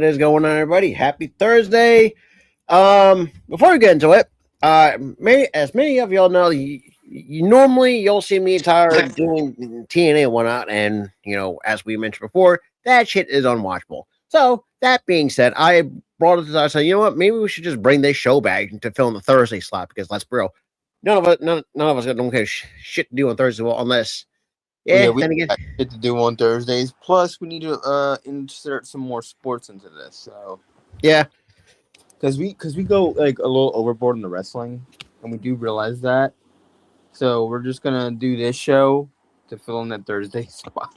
is going on, everybody? Happy Thursday. Before we get into it, as many of y'all know, you'll see me and Tyler doing TNA and whatnot, and as we mentioned before, that shit is unwatchable. So that being said, I brought it to I said, you know what? Maybe we should just bring this show back to fill in the Thursday slot because let's be real, none of us don't have shit to do on Thursday, well, unless. Yeah, we then again, got shit to do on Thursdays. Plus, we need to insert some more sports into this. So yeah, because we go like a little overboard in the wrestling, and we do realize that. So we're just gonna do this show to fill in that Thursday spot.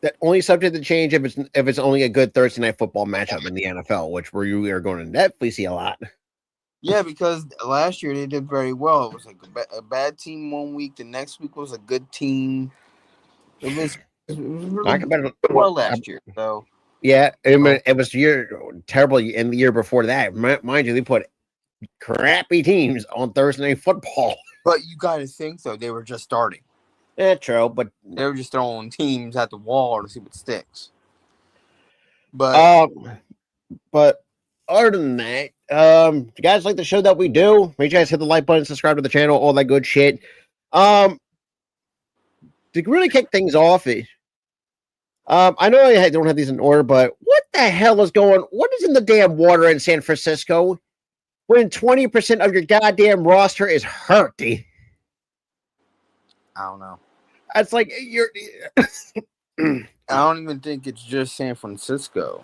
that only subject to change if it's only a good Thursday night football matchup in the NFL, which we are going to definitely see a lot. Yeah, because last year they did very well. It was like a bad team one week. The next week was a good team. It was really well last year. So yeah, it was terrible in the year before that. Mind you, they put crappy teams on Thursday night football. But you got to think though, they were just starting. Yeah, true, but they were just throwing teams at the wall to see what sticks. But other than that, if you guys like the show that we do, make sure you guys hit the like button, subscribe to the channel, all that good shit. To really kick things off, I know I don't have these in order, but what the hell is what is in the damn water in San Francisco when 20% of your goddamn roster is hurt? I don't know. It's like you're. I don't even think it's just San Francisco.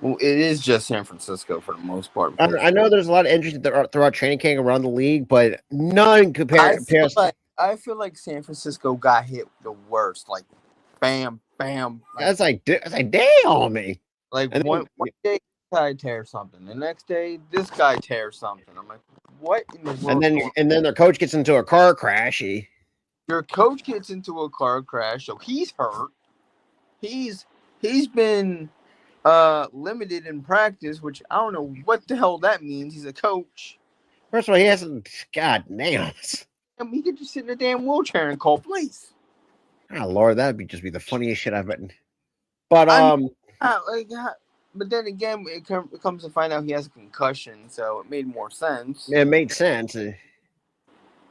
Well, it is just San Francisco for the most part. I know there's a lot of injuries throughout training camp around the league, but none compares. I feel like San Francisco got hit the worst. Like, bam, bam. That's like damn me. Like one day, this guy tears something. The next day, this guy tears something. I'm like, what in the world? And then their coach gets into a car crash. Your coach gets into a car crash, so he's hurt. He's been limited in practice, which I don't know what the hell that means. He's a coach. First of all, he hasn't. God damn. He could just sit in a damn wheelchair and call plays. Oh Lord, that'd just be the funniest shit I've been. But but then again, it comes to find out he has a concussion, so it made more sense. It made sense.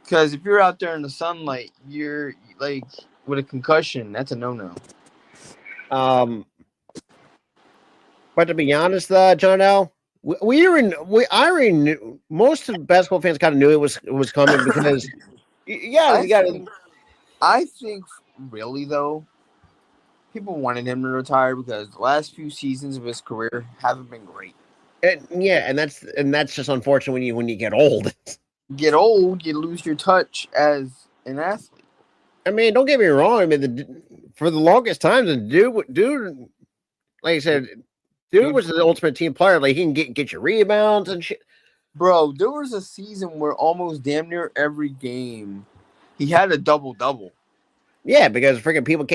Because if you're out there in the sunlight, you're like with a concussion. That's a no-no. But to be honest, John L, I already knew, most of the basketball fans kind of knew it was coming because I think really though, people wanted him to retire because the last few seasons of his career haven't been great. And that's just unfortunate when you get old. Get old, you lose your touch as an athlete. I mean, don't get me wrong. I mean, for the longest time, the dude, like I said. Dude was the ultimate team player. Like, he can get your rebounds and shit. Bro, there was a season where almost damn near every game he had a double-double. Yeah, because freaking people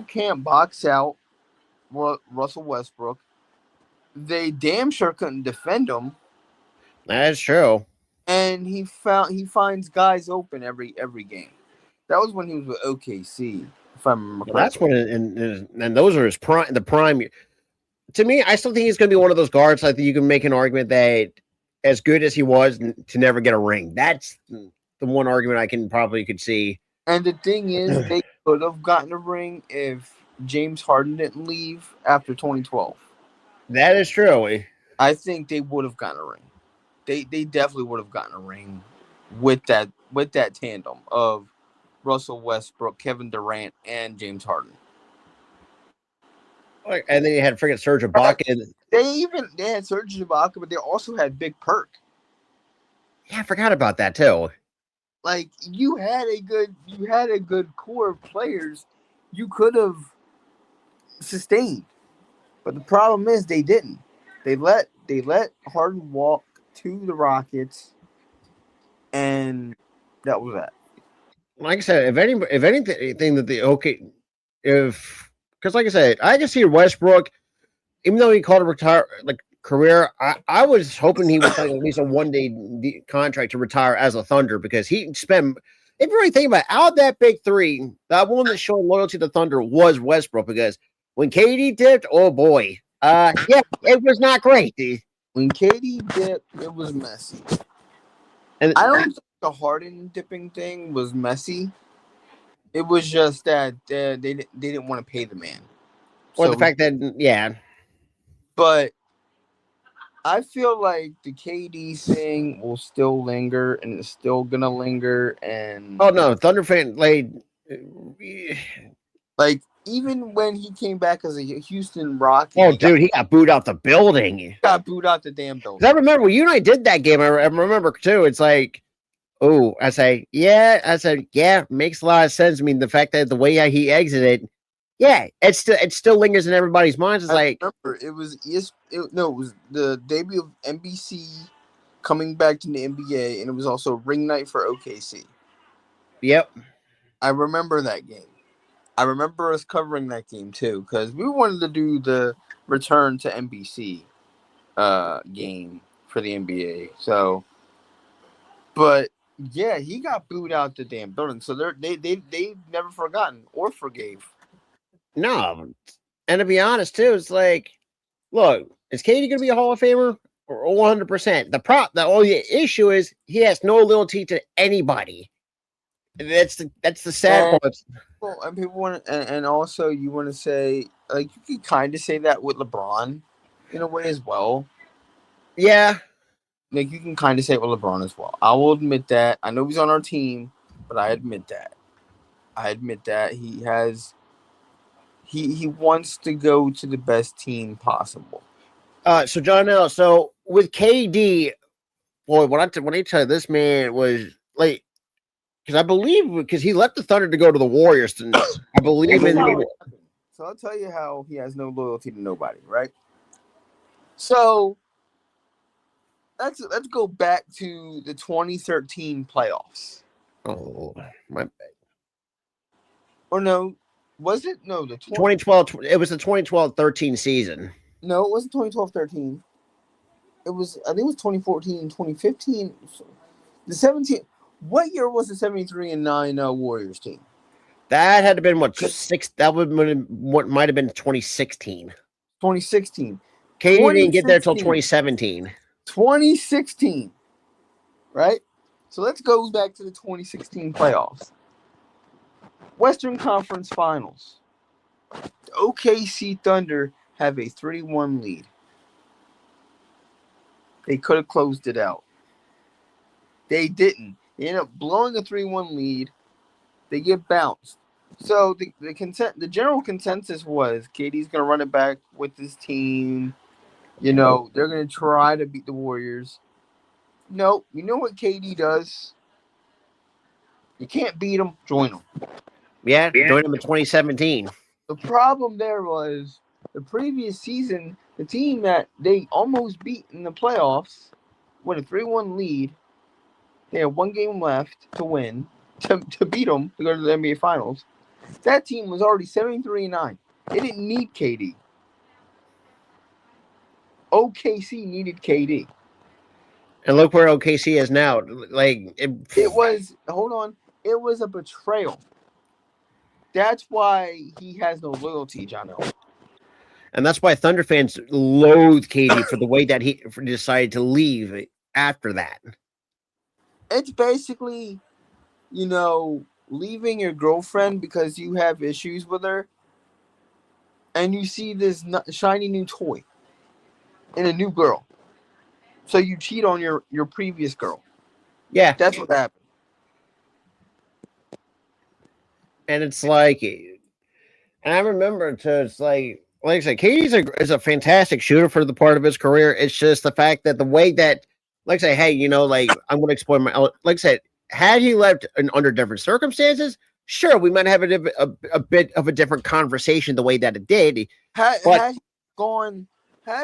can't box out Russell Westbrook. They damn sure couldn't defend him. That's true. And he finds guys open every game. That was when he was with OKC. If I remember correctly. That's when, and those are his prime. The prime. To me, I still think he's going to be one of those guards. I think you can make an argument that, as good as he was, to never get a ring. That's the one argument I could see. And the thing is, they could have gotten a ring if James Harden didn't leave after 2012. That is true. I think they would have gotten a ring. They definitely would have gotten a ring with that tandem of Russell Westbrook, Kevin Durant, and James Harden. And then you had freaking Serge Ibaka. They had Serge Ibaka, but they also had Big Perk. Yeah, I forgot about that too. Like, you had a good core of players you could have sustained, but the problem is they didn't. They let Harden walk to the Rockets, and that was that. Like I said, if anything that because like I said, I can see Westbrook, even though he called a career, I was hoping he would take at least a 1-day contract to retire as a Thunder because he spent if you really think about it, out of that big three, that one that showed loyalty to Thunder was Westbrook because when KD dipped, oh boy, yeah, it was not great. When KD dipped, it was messy. And I don't think the Harden dipping thing was messy. It was just that they didn't want to pay the man. or the So, fact that but I feel like the KD thing will still linger, and it's still gonna linger. And oh no, Thunder fan like even when he came back as a Houston Rocket, oh dude, he got booed out the building. got booed out the damn 'Cause building. I remember when you and I did that game. I remember too. It's like, oh, I said, yeah, makes a lot of sense. I mean, the fact that the way he exited, yeah, it still lingers in everybody's minds. It's I like, remember it was it was the debut of NBC coming back to the NBA, and it was also ring night for OKC. yep. I remember that game. I remember us covering that game too because we wanted to do the return to NBC game for the NBA. So, but yeah, he got booed out the damn building. So they've never forgotten or forgave. No, and to be honest too, it's like, look, is Katie going to be a Hall of Famer or 100%? The only issue is he has no loyalty to anybody. That's the sad part. Well, and people want, and also you want to say like you can kind of say that with LeBron, in a way as well. Yeah, Like you can kind of say it with LeBron as well. I will admit that. I know he's on our team, but I admit that. I admit that he has. He wants to go to the best team possible. So John, now, so with KD, boy, when I tell you this man was like, because I believe because he left the Thunder to go to the Warriors, and I believe in. So I'll tell you how he has no loyalty to nobody, right? So let's go back to the 2013 playoffs. Oh my bad. Or no, was it? No, the 2012. It was the 2012-13 season. No, it wasn't 2012-13. It was, I think it was 2014, 2015. The 17. What year was the 73-9 Warriors team? That had to been what six? That would what might have been 2016. 2016. KD didn't get there till 2017. 2016. Right? So let's go back to the 2016 playoffs. Western Conference Finals. The OKC Thunder have a 3-1 lead. They could have closed it out. They didn't. They ended up blowing a 3-1 lead. They get bounced. So the general consensus was KD's going to run it back with his team. You know, they're going to try to beat the Warriors. No, you know what KD does? You can't beat them, join them. Yeah, joined him in 2017. The problem there was the previous season, the team that they almost beat in the playoffs with a 3-1 lead, they had one game left to win, to beat them, to go to the NBA Finals. That team was already 73-9. They didn't need KD. OKC needed KD. And look where OKC is now. Like it was, hold on, it was a betrayal. That's why he has no loyalty, John L. And that's why Thunder fans loathe KD for the way that he decided to leave after that. It's basically, you know, leaving your girlfriend because you have issues with her, and you see this shiny new toy in a new girl. So you cheat on your previous girl. Yeah. That's what happened. And it's like, and I remember it's like I said, KD is a fantastic shooter for the part of his career. It's just the fact that the way that, like I say, hey, you know, like I'm going to explain like I said, had he left under different circumstances, sure, we might have a bit of a different conversation the way that it did. Had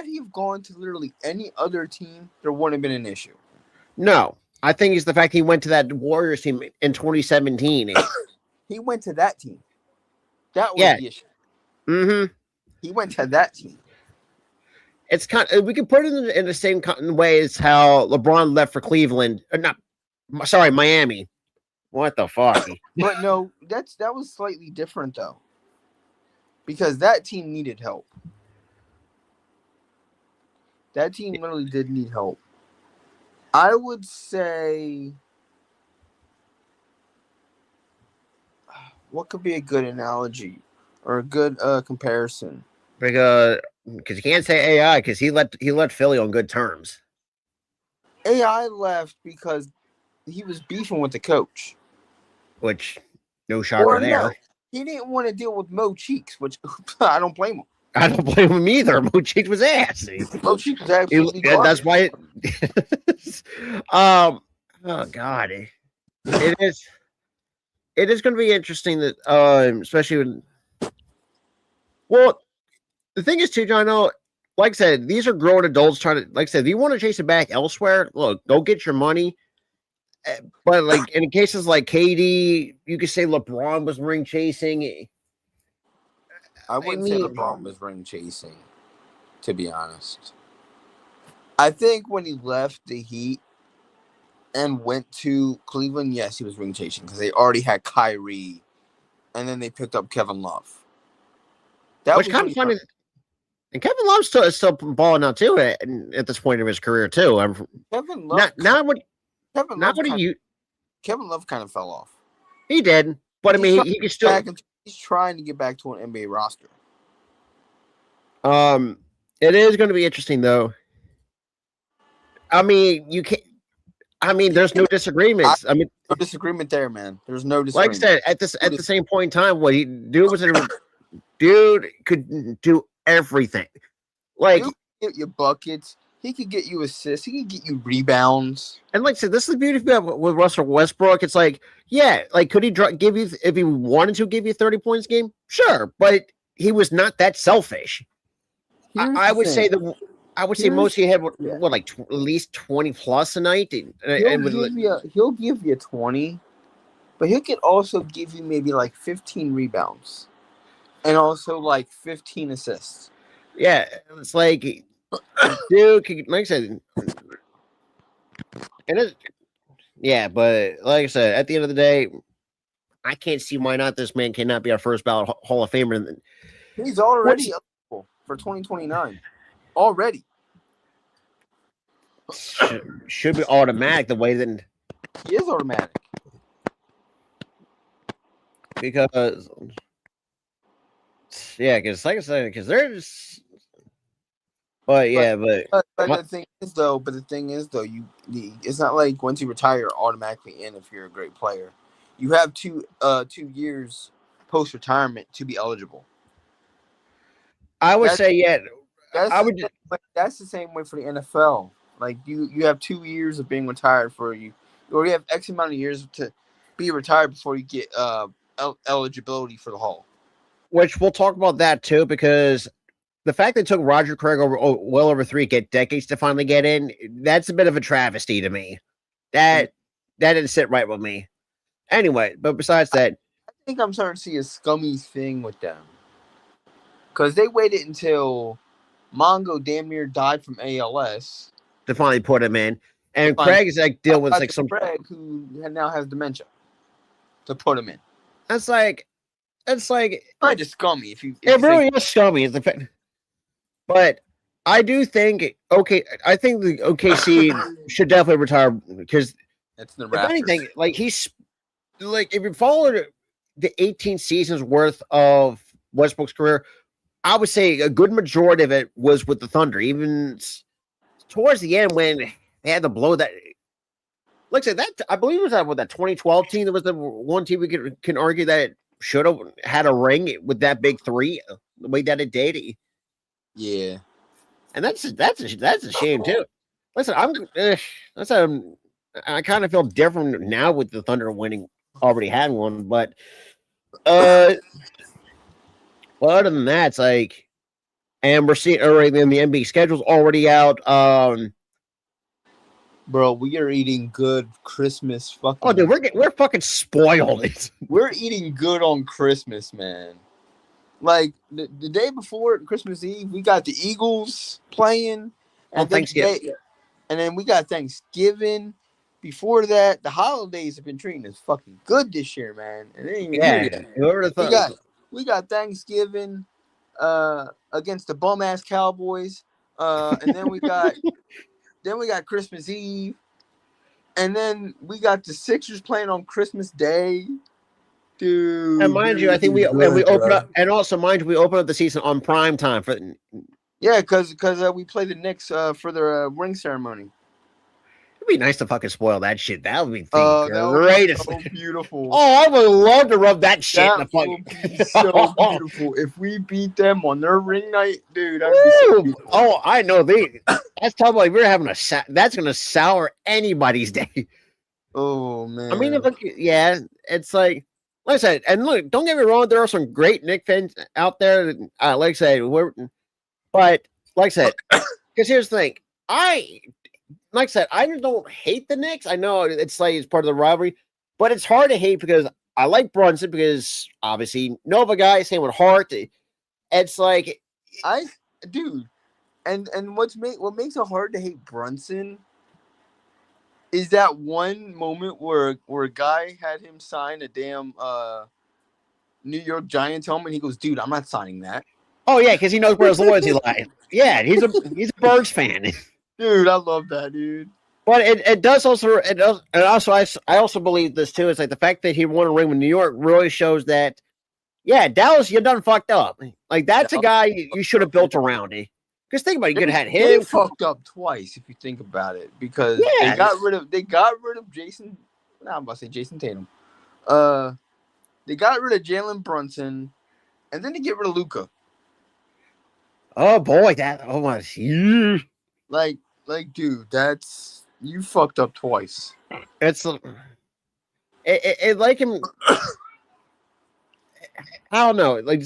he gone to literally any other team, there wouldn't have been an issue. No, I think it's the fact he went to that Warriors team in 2017. He went to that team. That was the issue. Mm-hmm. He went to that team. It's we could put it in the same way as how LeBron left for Cleveland. Miami. What the fuck? But no, that was slightly different though, because that team needed help. That team really did need help. I would say, what could be a good analogy or a good comparison? Because you can't say AI because he let Philly on good terms. AI left because he was beefing with the coach. Which, no shocker Or there. no, he didn't want to deal with Mo Cheeks, which I don't blame him. I don't blame him either. Mo Cheeks was ass. Mo Cheeks was absolutely That's garbage. why. Oh God, it is. It is going to be interesting that, especially when. Well, the thing is, too, John. I know, like I said, these are grown adults trying to. Like I said, if you want to chase it back elsewhere, look, go get your money. But like in cases like KD, you could say LeBron was ring chasing. I wouldn't say LeBron was ring chasing, to be honest. I think when he left the Heat and went to Cleveland, yes, he was ring chasing because they already had Kyrie, and then they picked up Kevin Love. That Which was kind of funny. And Kevin Love's still balling out too at this point of his career too. Kevin Love. Kevin Love kind of fell off. He did, but I mean, he can still. He's trying to get back to an NBA roster. It is going to be interesting though. I mean, you can't. I mean, there's no disagreements. I mean, no disagreement there, man. There's no disagreement. Like I said, at the same point in time, what he dude could do everything. Like, he could get you buckets. He could get you assists. He could get you rebounds. And like I said, this is the beauty with Russell Westbrook. It's like, yeah, like could he give you if he wanted to give you 30 points a game? Sure, but he was not that selfish. I would say most he had like at least 20 plus a night. He'll give you 20, but he could also give you maybe like 15 rebounds and also like 15 assists. Yeah, it's like, dude, like I said, yeah, but like I said, at the end of the day, I can't see why not. This man cannot be our first ballot Hall of Famer. He's already eligible for 2029. Already. Should be automatic the way that he is automatic. Because like I said, because there's but the thing is though, it's not like once you retire you're automatically in if you're a great player. You have 2 years post retirement to be eligible. I would say that's the same way for the NFL. Like you have 2 years of being retired or you have X amount of years to be retired before you get eligibility for the Hall. Which we'll talk about that too, because the fact that it took Roger Craig well over 3 decades to finally get in, that's a bit of a travesty to me. That didn't sit right with me. Anyway, but besides that, I think I'm starting to see a scummy thing with them. Because they waited until Mongo damn near died from ALS to finally put him in. And Craig is like dealing with like some Craig who now has dementia to put him in. It's like kind of scummy if you it really is scummy is the fact. But I do think I think the OKC should definitely retire because that's the Raptors. If anything, like he's like if you followed the 18 seasons worth of Westbrook's career, I would say a good majority of it was with the Thunder. Even towards the end when they had to blow that. Like I said, that I believe it was that 2012 team that was the one team we can argue that should have had a ring with that big 3 the way that it did. Yeah, and that's a shame too. Listen, I kind of feel different now with the Thunder winning, already had one, but well, other than that, it's like, and we're seeing already in the NBA schedule's already out. Bro, we are eating good Christmas fucking. Oh, dude, we're fucking spoiled. We're eating good on Christmas, man. Like the day before Christmas Eve, we got the Eagles playing, and Thanksgiving, and then we got Thanksgiving Before that, the holidays have been treating us fucking good this year, man. And it ain't even here Yeah, yet. whoever the We thought. got Thanksgiving against the bum ass Cowboys. And then we got Christmas Eve. And then we got the Sixers playing on Christmas Day. And Dude, mind you, I think we open up, and also mind you, we open up the season on prime time for. Yeah, because we play the Knicks for their ring ceremony. It'd be nice to fucking spoil that shit. That would be the That would be greatest. so beautiful. Oh, I would love to rub that shit in the That fucking. would be so beautiful if we beat them on their ring night, dude. That'd be so beautiful. Oh, I know that's talking about we're having that's gonna sour anybody's day. Oh man. I mean, yeah, it's like I said, and look, don't get me wrong, there are some great Knicks fans out there. Like I said, but like I said, because here's the thing, like I said, I don't hate the Knicks. I know it's like it's part of the rivalry, but it's hard to hate because I like Brunson because obviously Nova guy, same with Hart. It's like dude, and what makes it hard to hate Brunson is that one moment where a guy had him sign a damn New York Giants helmet. He goes, "Dude, I'm not signing that." Oh yeah, because he knows where his loyalty lies. Yeah, he's a Birds fan. Dude, I love that, dude. But it does, and also I also believe this too. It's like the fact that he won a ring with New York really shows that, yeah, Dallas, you done fucked up. Like that's a guy you should have built around. Because think about it, you could have had him. They fucked up twice if you think about it, because they got rid of Jason. Nah, I'm about to say Jason Tatum. They got rid of Jalen Brunson, and then they get rid of Luka. Oh boy, my. Like, dude, you fucked up twice. It's it like him. I don't know, like,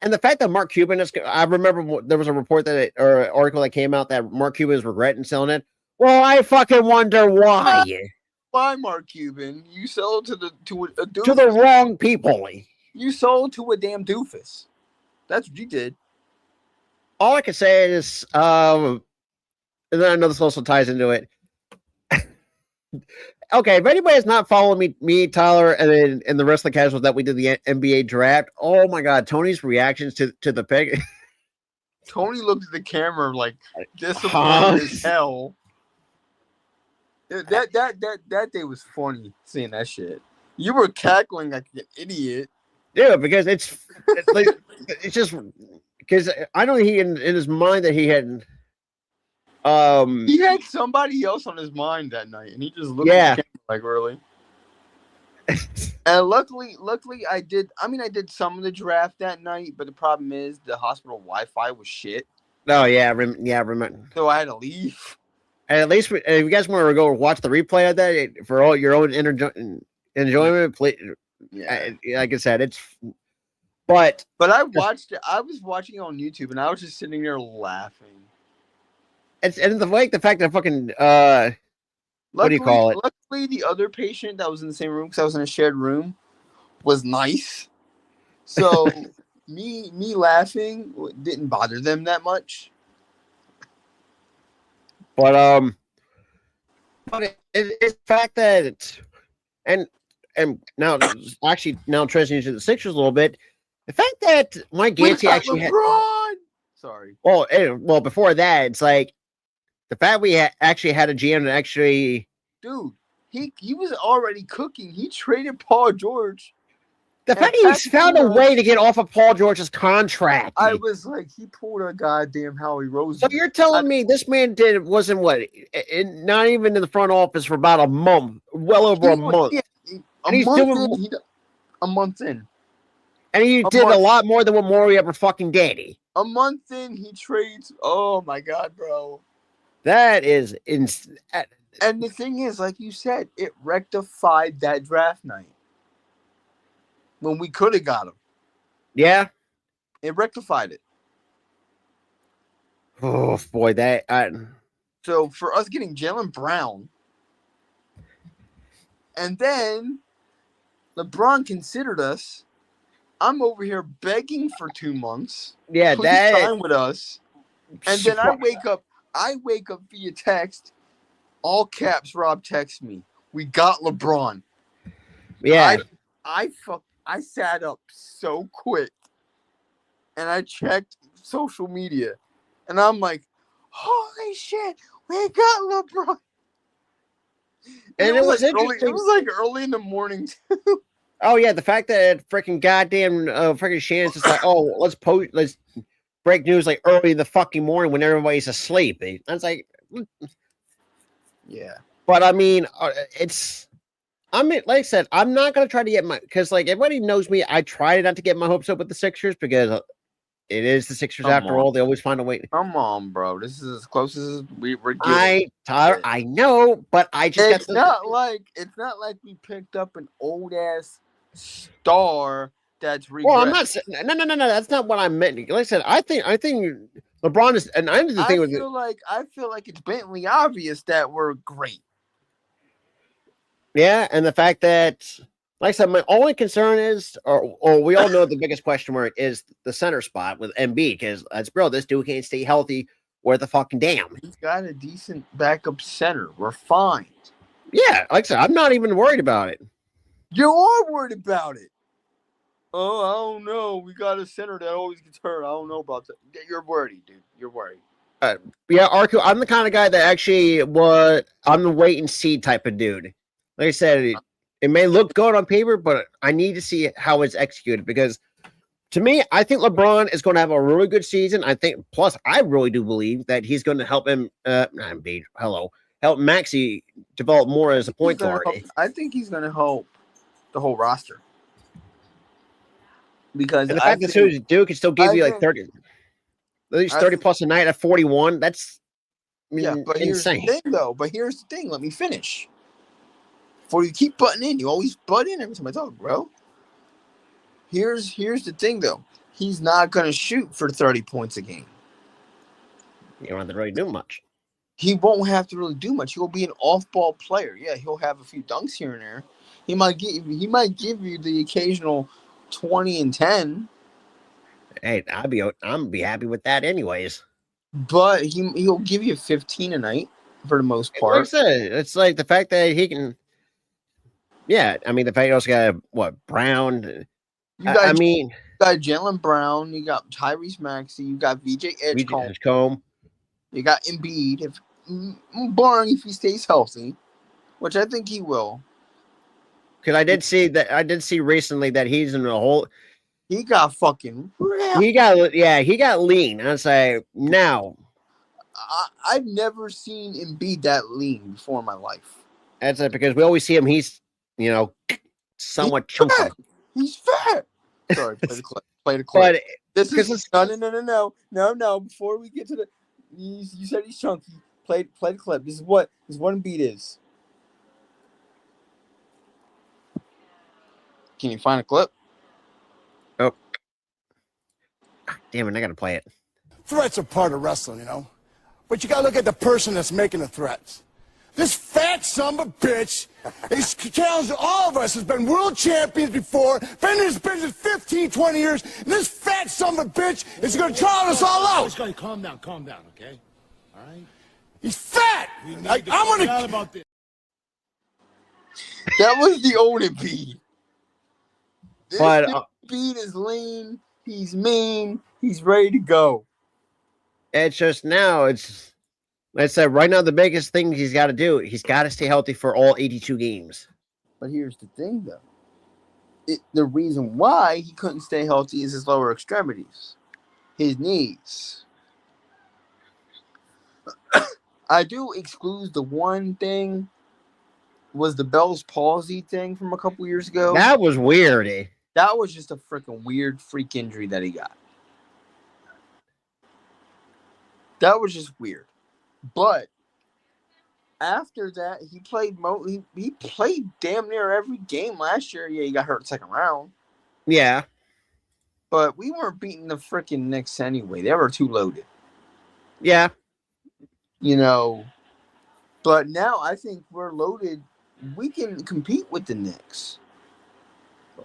and the fact that Mark Cuban is. I remember there was a report or an article that came out that Mark Cuban is regretting selling it. Well, I fucking wonder why. Why, Mark Cuban? You sold to a doofus. To the wrong people. You sold to a damn doofus. That's what you did. All I can say is, and then I know this also ties into it. Okay, if anybody has not followed me, Tyler, and the rest of the casuals that we did the NBA draft, oh my god, Tony's reactions to the pick. Tony looked at the camera like disappointed as hell. That day was funny seeing that shit. You were cackling like an idiot. Yeah, because it's like it's just because I know he in his mind that he had. He had somebody else on his mind that night, and he just looked at the camera like, really. And luckily, I did some of the draft that night, but the problem is the hospital Wi-Fi was shit. Oh yeah, remember. So I had to leave. And at least, if you guys want to go watch the replay of that for all your own enjoyment, please. Yeah. Like I said, it's. But I watched it. I was watching it on YouTube, and I was just sitting there laughing. And the fact that fucking what do you call it? Luckily, the other patient that was in the same room, because I was in a shared room, was nice. So me laughing didn't bother them that much. But it's the fact that it's and now transitioning to the Sixers a little bit. The fact that Mike Gansey actually had. Sorry. Well, before that, it's like the fact we actually had a GM that actually. Dude, he was already cooking. He traded Paul George. The fact he found a way to get off of Paul George's contract. I was like, he pulled a goddamn Howie Roseman. So you're telling me this man wasn't not even in the front office for about a month, well over a month. A month in. And he did a lot more than what Morey ever fucking did. A month in, he trades. Oh my god, bro. That is And the thing is, like you said, it rectified that draft night when we could have got him. Yeah, it rectified it. Oh boy, So for us getting Jaylen Brown, and then LeBron considered us. I'm over here begging for 2 months. Yeah, please sign with us. And then I wake up via text All caps. Rob texts me. We got LeBron. Yeah. I sat up so quick, and I checked social media, and I'm like, "Holy shit, we got LeBron!" And And it it was was like early. It interesting. was like early in the morning. Oh yeah, the fact that freaking goddamn freaking Shannon's just like, oh, let's break news like early in the fucking morning when everybody's asleep. I was like, Yeah. but I mean, I mean, like I said, I'm not gonna try to get because like everybody knows me, I try not to get my hopes up with the Sixers because it is the Sixers Come after on. all. They always find a way. Come on, bro. This is as close as we're getting. I know, but I just got It's the. not like we picked up an old ass star that's Well, I'm regret. not. No. That's not what I meant. Like I said, I think LeBron is, and I the I thing with it. feel like it's blatantly obvious that we're great. Yeah, and the fact that, like I said, my only concern is, or we all know the biggest question mark is the center spot with MB because let's bro, this dude can't stay healthy. Where the fucking damn? He's got a decent backup center. We're fine. Yeah, like I said, I'm not even worried about it. You are worried about it. Oh, I don't know. We got a center that always gets hurt. I don't know about that. You're worried, dude. You're worried. Yeah, Arco, I'm the kind of guy that actually I'm the wait and see type of dude. Like I said, it may look good on paper, but I need to see how it's executed because to me, I think LeBron is going to have a really good season. I think, plus, I really do believe that he's going to help him, help Maxi develop more as a point guard. I think he's going to help the whole roster. Because And the fact that Duke can still give you like 30, at least 30 plus a night at 41, that's but insane. Here's the thing. Let me finish. Before you keep butting in, you always butt in every time I talk, bro. Here's the thing, though. He's not going to shoot for 30 points a game. You don't have to really do much. He won't have to really do much. He'll be an off-ball player. Yeah, he'll have a few dunks here and there. He might give you the occasional 20 and 10. Hey, I'm be happy with that anyways. But he'll give you 15 a night for the most part. Like I said, it's like the fact that he can. Yeah, I mean the fact he also got Brown. You got Jaylen Brown. You got Tyrese Maxey. You got VJ Edgecombe. You got Embiid. Barring if he stays healthy, which I think he will. Because I did see recently that he's in a whole. He got fucking. He got lean. I say now. I've never seen Embiid that lean before in my life. That's it because we always see him. He's somewhat chunky. He's fat. Sorry, play the clip. But this is no. Before we get to the, you said he's chunky. Play the clip. This is what Embiid is. Can you find a clip? Oh, damn it! I gotta play it. Threats are part of wrestling, you know, but you gotta look at the person that's making the threats. This fat son of a bitch, he's challenged all of us, has been world champions before, been in this business 15, 20 years, and this fat son of a bitch is going to drown us all out. Calm down, okay? All right? He's fat! I'm going to... about this. That was the old Embiid. This Embiid is lean, he's mean, he's ready to go. It's just now, like I said, right now, the biggest thing he's got to do, he's got to stay healthy for all 82 games. But here's the thing, though. The reason why he couldn't stay healthy is his lower extremities, his knees. I do exclude the one thing was the Bell's palsy thing from a couple years ago. That was weird. Eh? That was just a freaking weird freak injury that he got. That was just weird. But after that, he played he played damn near every game last year. Yeah, he got hurt second round. Yeah. But we weren't beating the freaking Knicks anyway. They were too loaded. Yeah. You know, but now I think we're loaded. We can compete with the Knicks.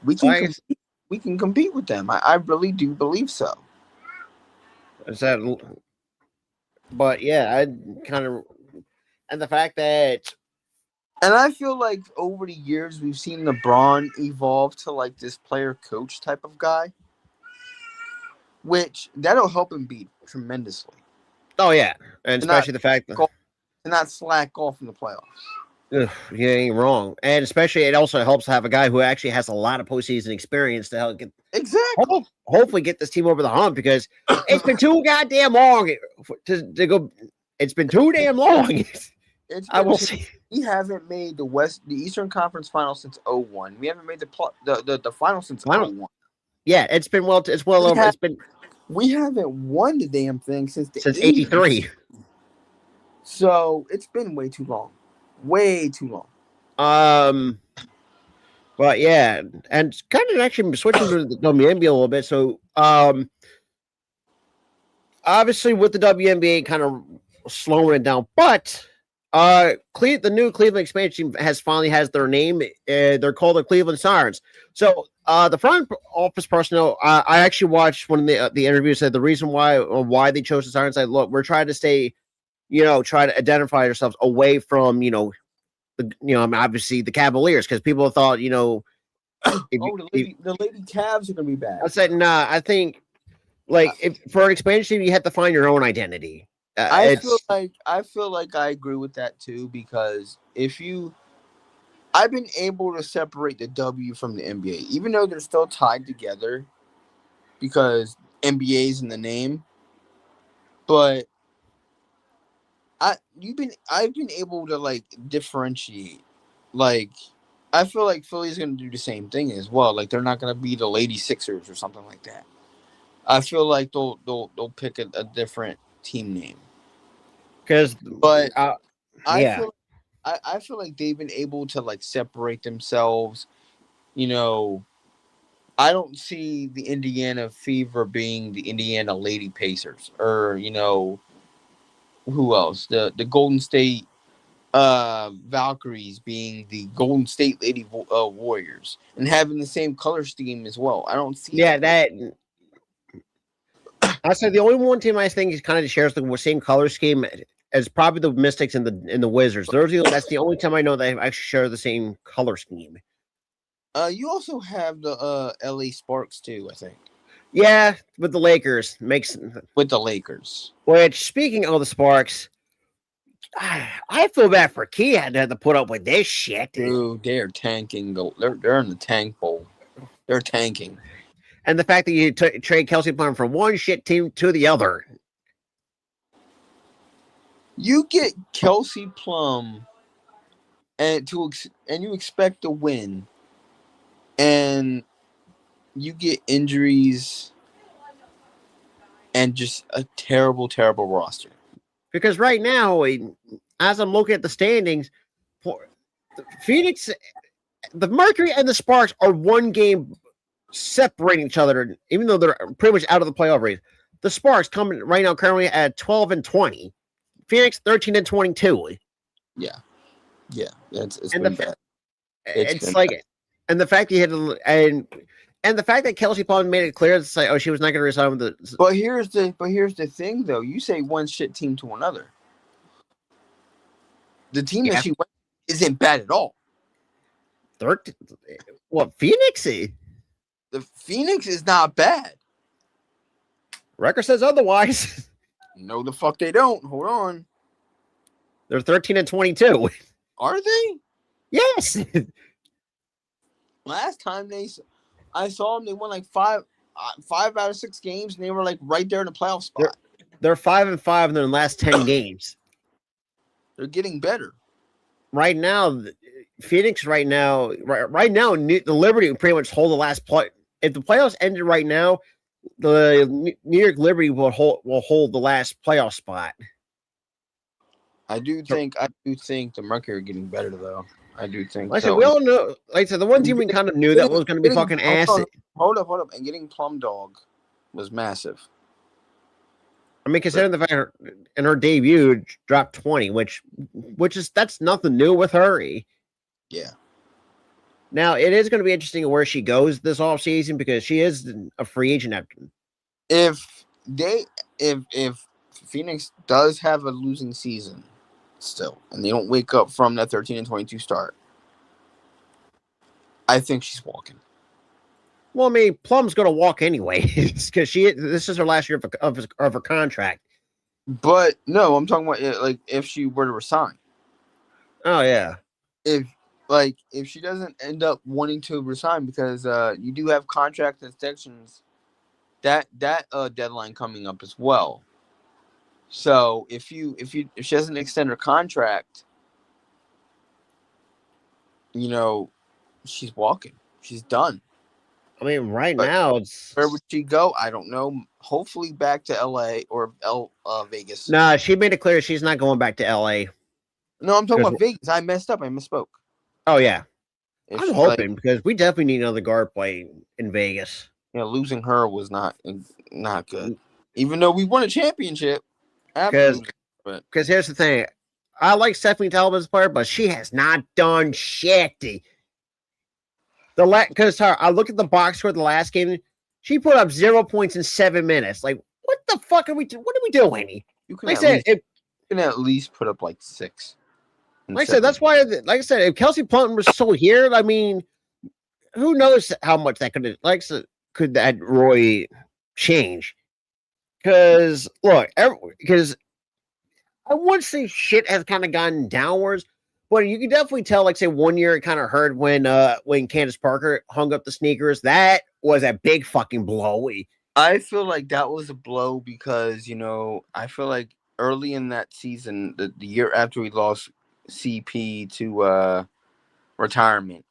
We can compete with them. I really do believe so. But yeah, and the fact that And I feel like over the years we've seen LeBron evolve to like this player coach type of guy, which that'll help him beat tremendously. oh yeah, and To not especially the fact that to not slack off in the playoffs. you ain't wrong, and especially it also helps to have a guy who actually has a lot of postseason experience to help get Exactly. hopefully get this team over the hump because it's been too goddamn long to go. It's been too damn long. I will see. We haven't made the Eastern Conference Final since 01. We haven't made the final since 01. Yeah, it's been it's well over. It's been we haven't won the damn thing since the since 80s. '83. So it's been way too long. Way too long. But yeah, and kind of actually switching to the WNBA a little bit. So, obviously with the WNBA kind of slowing it down, but the new Cleveland expansion has their name. They're called the Cleveland Sirens. So, the front office personnel, I actually watched one of the interview said the reason why they chose the Sirens. I look, we're trying to stay, try to identify ourselves away from, obviously the Cavaliers because people thought, the lady Cavs are gonna be bad. I said, nah. I think if for an expansion, you have to find your own identity. I feel like I agree with that too because I've been able to separate the W from the NBA, even though they're still tied together because NBA's in the name, but I've been able to like differentiate. Like I feel like Philly's gonna do the same thing as well. Like they're not gonna be the Lady Sixers or something like that. I feel like they'll pick a different team name. Yeah. I feel like they've been able to like separate themselves. I don't see the Indiana Fever being the Indiana Lady Pacers or who else? The Golden State Valkyries being the Golden State Lady Warriors and having the same color scheme as well. I don't see that. I said the only one team I think is kind of shares the same color scheme as probably the Mystics and the Wizards. That's the only time I know they actually share the same color scheme. You also have the LA Sparks too, I think. Yeah, with the Lakers with the Lakers. Which, speaking of the Sparks, I feel bad for Key had to put up with this shit. Dude, they're tanking. They're in the tank bowl. They're tanking. And the fact that you trade Kelsey Plum from one shit team to the other. You get Kelsey Plum and you expect to win, and you get injuries and just a terrible, terrible roster. Because right now, as I'm looking at the standings, Phoenix, the Mercury and the Sparks are one game separating each other, even though they're pretty much out of the playoff race. The Sparks coming right now currently at 12-20. Phoenix 13-22. Yeah. It's and been bad. It's like bad. And the fact you had and the fact that Kelsey Plum made it clear to say, she was not going to resign with the. But here's the thing, though. You say one shit team to another. The team that she went isn't bad at all. Phoenix? The Phoenix is not bad. Record says otherwise. No, the fuck they don't. Hold on. They're 13-22. Are they? Yes. Last time I saw them, they won like five out of 6 games, and they were like right there in the playoff spot. They're 5-5 in their last 10 games. They're getting better. Right now, Phoenix. Right now, the Liberty pretty much hold the last play. If the playoffs ended right now, the New York Liberty will hold the last playoff spot. I do think the Mercury are getting better though. I do think. Like I said, we all know. Like I said, the one team we kind of knew that was going to be fucking ass. Hold up, and getting Plum Dog was massive. I mean, considering the fact in her debut dropped 20, which is that's nothing new with her. Yeah. Now it is going to be interesting where she goes this offseason because she is a free agent. If Phoenix does have a losing season, still, and they don't wake up from that 13-22 start, I think she's walking. Well, I mean, Plum's going to walk anyway because this is her last year of her contract. But no, I'm talking about like if she were to resign. Oh yeah. If she doesn't end up wanting to resign, because you do have contract extensions that deadline coming up as well. So if she doesn't extend her contract, she's walking. She's done. I mean, right But now it's where would she go? I don't know. Hopefully back to LA or Vegas. Nah, she made it clear she's not going back to LA. No, I'm talking about Vegas. I messed up. I misspoke. Oh yeah. If I'm hoping because we definitely need another guard play in Vegas. Yeah, losing her was not good. Even though we won a championship. Because here's the thing. I like Stephanie Talbot as a player, but she has not done shit. Because I look at the box score of the last game, she put up 0 points in 7 minutes. Like, what the fuck are we doing? What are we doing? You can at least put up like 6. Like I said, that's why. Like I said, if Kelsey Plum was still here, I mean, who knows how much that could that Roy change? Because look, because I wouldn't say shit has kind of gone downwards, but you can definitely tell. Like say 1 year, it kind of hurt when Candace Parker hung up the sneakers. That was a big fucking blow. I feel like that was a blow because I feel like early in that season, the year after we lost CP to retirement,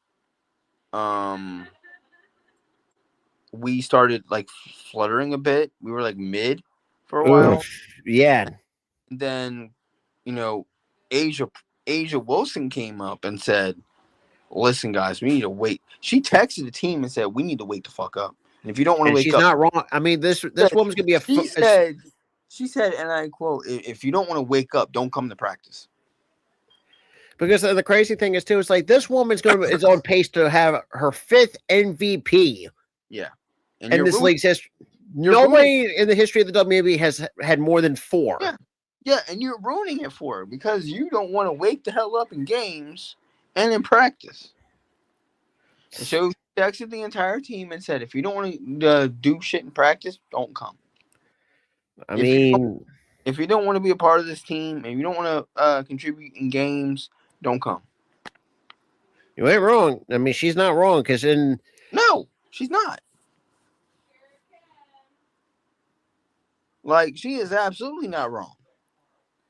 we started like fluttering a bit. We were like mid for a while. Yeah. And then, Asia Wilson came up and said, "Listen, guys, we need to wait." She texted the team and said, "We need to wake the fuck up. And if you don't want to wake up," she's not wrong. I mean, this woman's gonna be a. She said, and I quote, "If you don't want to wake up, don't come to practice." Because the crazy thing is too, it's like this woman's is on pace to have her 5th MVP. Yeah, and in this league's history, nobody in the history of the WNBA has had more than 4. Yeah, and you're ruining it for her because you don't want to wake the hell up in games and in practice. And so she texted the entire team and said, "If you don't want to do shit in practice, don't come." I mean, if you don't want to be a part of this team and you don't want to contribute in games, don't come. You ain't wrong. I mean, she's not wrong because no, she's not. Like, she is absolutely not wrong.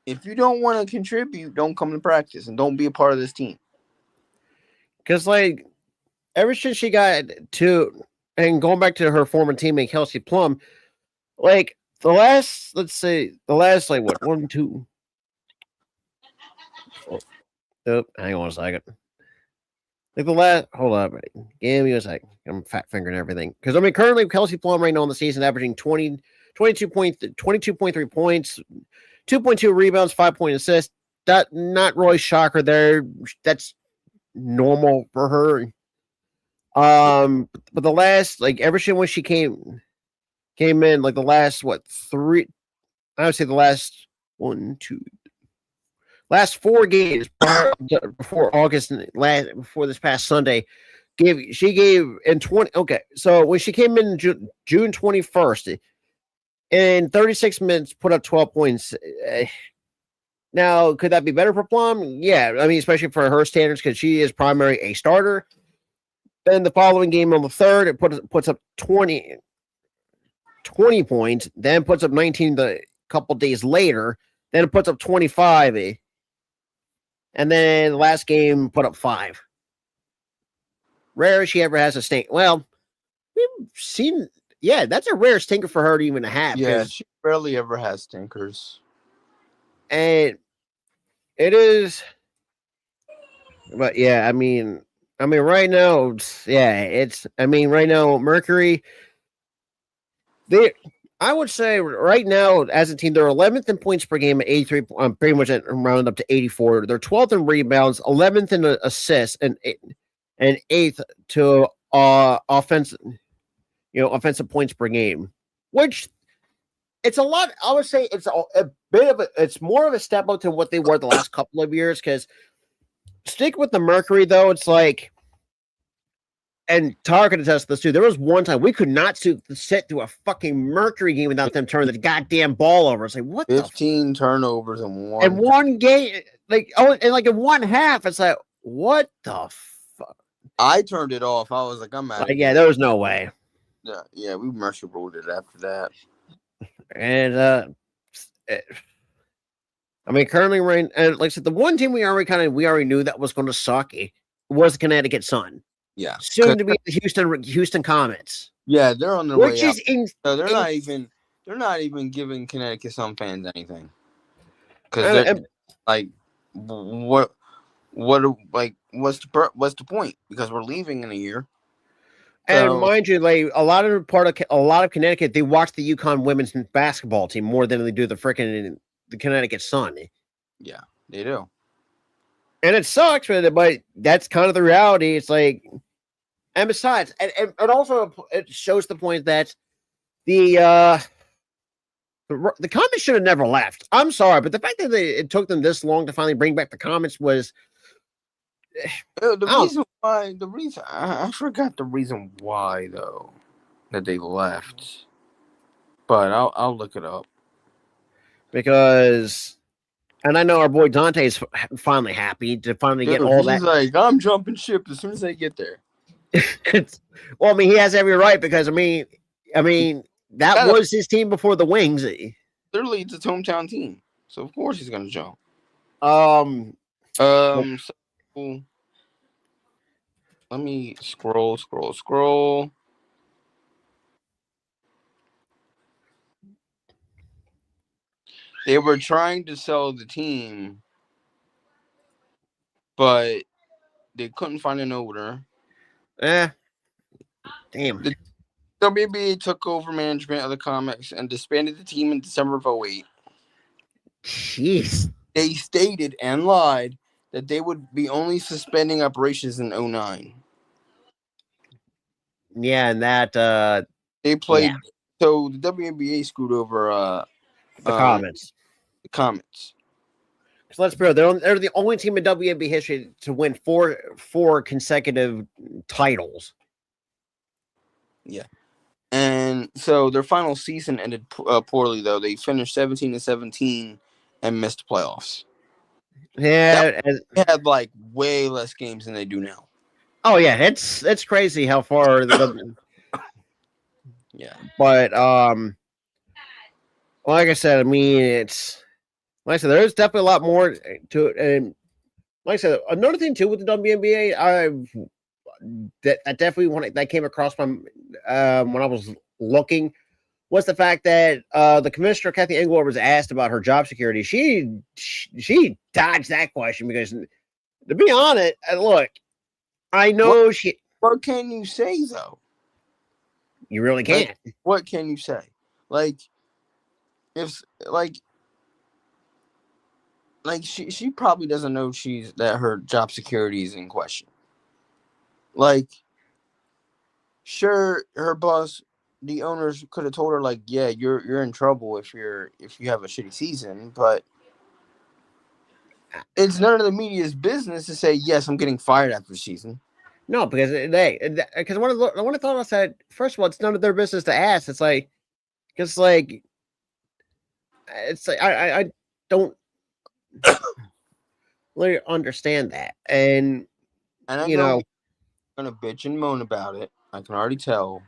If you don't want to contribute, don't come to practice and don't be a part of this team. Because, like, ever since she got to, and going back to her former teammate, Kelsey Plum, like, the last, like, what, 1, 2. Oh, hang on a second. Like the last, hold up, give me a second. I'm fat fingering everything. Because, I mean, currently, Kelsey Plum right now in the season averaging 22.3 points, 2.2 rebounds, 5 point assists. That not really shocker there. That's normal for her. But the last, like, ever since when she came in, like the last 3, I would say the last 4 games before August, before this past Sunday, she gave in 20. Okay, so when she came in June 21st, in 36 minutes, put up 12 points. Now, could that be better for Plum? Yeah, I mean, especially for her standards, because she is primary a starter. Then the following game on the 3rd, it puts up 20 points, then puts up 19 the couple days later, then it puts up 25, and then the last game put up 5. Rare she ever has a stink. Well, we've seen, yeah, that's a rare stinker for her to even have. Yeah, she rarely ever has stinkers. And it is, but yeah, I mean, right now, right now, Mercury, I would say right now, as a team, they're 11th in points per game at 83, pretty much rounded up to 84. They're 12th in rebounds, 11th in assists, and 8th to offensive points per game, which it's a lot. I would say it's it's more of a step up to what they were the last couple of years. Because stick with the Mercury though, it's like, and Tara can attest to this too. There was one time we could not sit through a fucking Mercury game without them turning the goddamn ball over. It's like, what 15 turnovers in one. And one game, like, and like in one half, it's like, what the fuck? I turned it off. I was like, I'm out. Like, yeah, there was no way. Yeah, we Mercer rolled it after that. And I mean, currently, right, and like I said, the one team we already knew that was going to suck was the Connecticut Sun. Yeah, soon to be the Houston Comets. Yeah, they're on their way out. So they're not even giving Connecticut Sun fans anything. Because like, what's the point? Because we're leaving in a year. And mind you, like a lot of Connecticut, they watch the UConn women's basketball team more than they do the Connecticut Sun. Yeah, they do. And it sucks, but that's kind of the reality. It's like, and besides, and also it shows the point that the Comets should have never left. I'm sorry, but the fact that it took them this long to finally bring back the Comets was I forgot the reason why though that they left, but I'll look it up because. And I know our boy Dante is finally happy to finally get all that. He's like, I'm jumping ship as soon as they get there. Well, I mean, he has every right because I mean, that was his team before the Wings. Literally, it's his hometown team, so of course he's gonna jump. So let me scroll. They were trying to sell the team, but they couldn't find an owner. Damn. The WNBA took over management of the Comets and disbanded the team in December of 2008. Jeez. They stated and lied that they would be only suspending operations in 2009. Yeah, and that they played. Yeah. So the WNBA screwed over the Comets. The Comets. So let's be real. They're the only team in WNBA history to win four consecutive titles. Yeah. And so their final season ended poorly, though. They finished 17-17 and missed playoffs. Yeah. They had like way less games than they do now. Oh, yeah. It's crazy how far yeah. But like I said, I mean, it's like I said, there's definitely a lot more to it. And like I said, another thing too with the WNBA, that definitely that came across when I was looking was the fact that the commissioner Kathy Englewood was asked about her job security. She dodged that question because, to be honest, look, I know What can you say though? You really can't. What can you say? Like, if she probably doesn't know that her job security is in question. Like, sure, her boss, the owners could have told her, like, yeah, you're in trouble if you have a shitty season, but it's none of the media's business to say, yes, I'm getting fired after the season. No, because one of the thought I said, first of all, it's none of their business to ask. It's like, because like I don't really understand that, and I know gonna bitch and moan about it. I can already tell.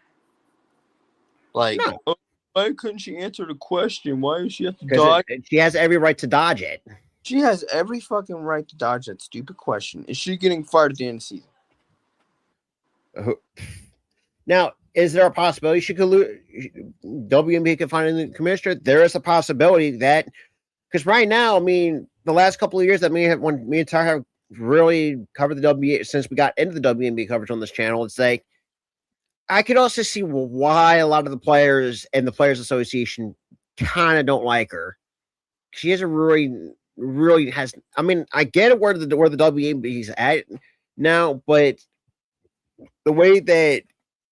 Like, no. Why couldn't she answer the question? Why does she have to dodge? She has every right to dodge it. She has every fucking right to dodge that stupid question. Is she getting fired at the end of the season? Now, is there a possibility she could lose? WNBA could find a new commissioner. There is a possibility that, because right now, I mean, the last couple of years that me and Tara have really covered the WNBA since we got into the WNBA coverage on this channel, it's like I could also see why a lot of the players and the Players Association kind of don't like her. She has really has. I mean, I get it where the WNBA is at now, but the way that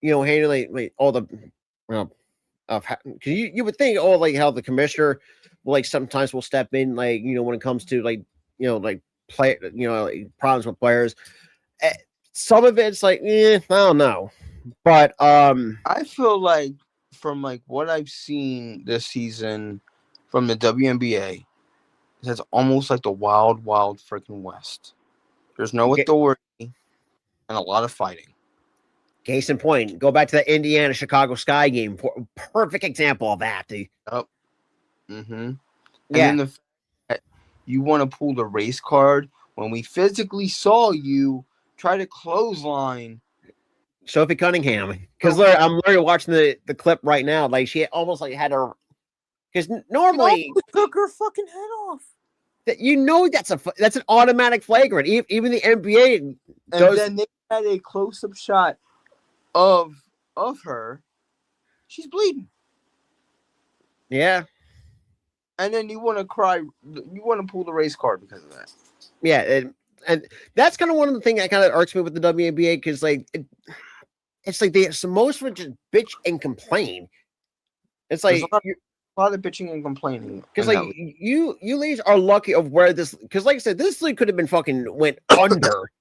handling all the of because you would think, oh, like how the commissioner will like sometimes will step in, like when it comes to like like play like problems with players. Eh, Some of it's like, I don't know, but I feel like from like what I've seen this season from the WNBA, it's almost like the wild, wild freaking West. There's no authority and a lot of fighting. case in point, go back to that Indiana Chicago Sky game. Perfect example of that. Dude. Yep. Mm-hmm. And Yeah. then you want to pull the race card when we physically saw you try to clothesline Sophie Cunningham, because I'm literally watching the clip right now. Like she almost like had her, because normally took her fucking head off. That's an automatic flagrant. Even the NBA does. And then they had a close up shot of her. She's bleeding. Yeah. And then you want to cry. You want to pull the race card because of that. Yeah, and that's kind of one of the things that kind of irks me with the WNBA because like it's like they most of it just bitch and complain. It's like a lot of bitching and complaining because like you ladies are lucky of where this because like I said, this league could have been fucking went under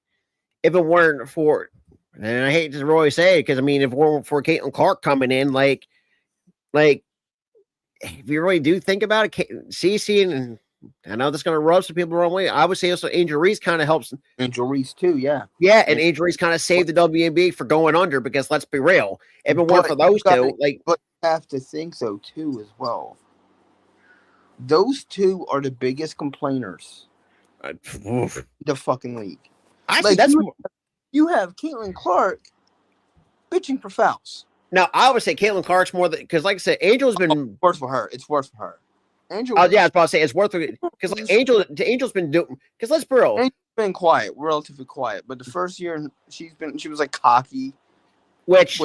if it weren't for. And I hate to really say it because I mean if it weren't for Caitlin Clark coming in, like if you really do think about it, CC and I know that's going to rub some people the wrong way. I would say also Angel Reese kind of helps. Angel Reese too, yeah. Yeah, and Angel Reese kind of saved the WNBA for going under because let's be real. If it weren't for those two, but you have to think so too as well. Those two are the biggest complainers. The fucking league. Actually, that's you have Caitlin Clark bitching for fouls. Now I would say Caitlin Clark's more because, like I said, Angel's been worse for her. It's worse for her. Angel. Oh yeah, I was about to say it's worth it because like Angel's been doing because let's be real. Angel's been quiet, relatively quiet, but the first year she was like cocky. Which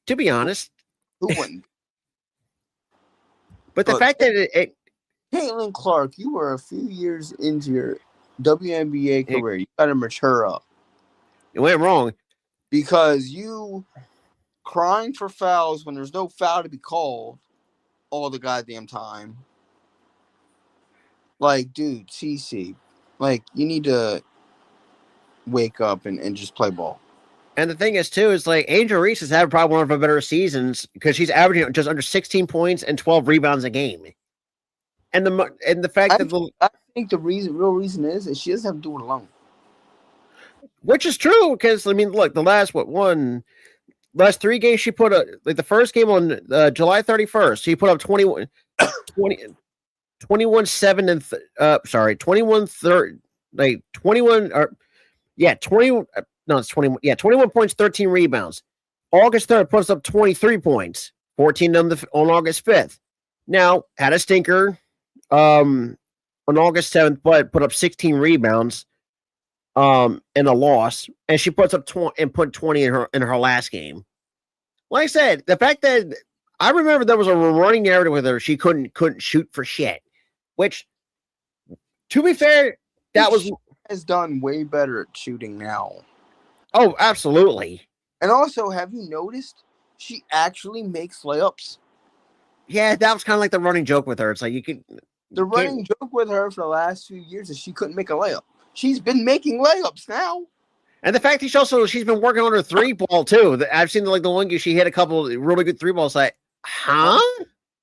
to be honest, who wouldn't? But the fact that Caitlin Clark, you were a few years into your WNBA career. You got to mature up. It went wrong because you crying for fouls when there's no foul to be called all the goddamn time. Like, dude, CC, like, you need to wake up and just play ball. And the thing is, too, is like Angel Reese has had probably one of her better seasons because she's averaging just under 16 points and 12 rebounds a game. And the fact I think the real reason is she doesn't have to do it alone. Which is true because I mean, look, the last three games she put like the first game on July 31st, she put up 21 7 and 21 3 like 21 or yeah 20 no it's 21 yeah 21 points 13 rebounds. August 3rd puts up 23 points, 14 on August 5th. Now had a stinker on August 7th, but put up 16 rebounds in a loss, and she puts up 20 in her last game. Like I said, the fact that I remember there was a running narrative with her, she couldn't shoot for shit. Which, to be fair, she has done way better at shooting now. Oh, absolutely. And also, have you noticed she actually makes layups? Yeah, that was kind of like the running joke with her. It's like the running joke with her for the last few years is she couldn't make a layup. She's been making layups now. And the fact that she's been working on her three ball too. I've seen the one game she hit a couple of really good three balls. Like, huh?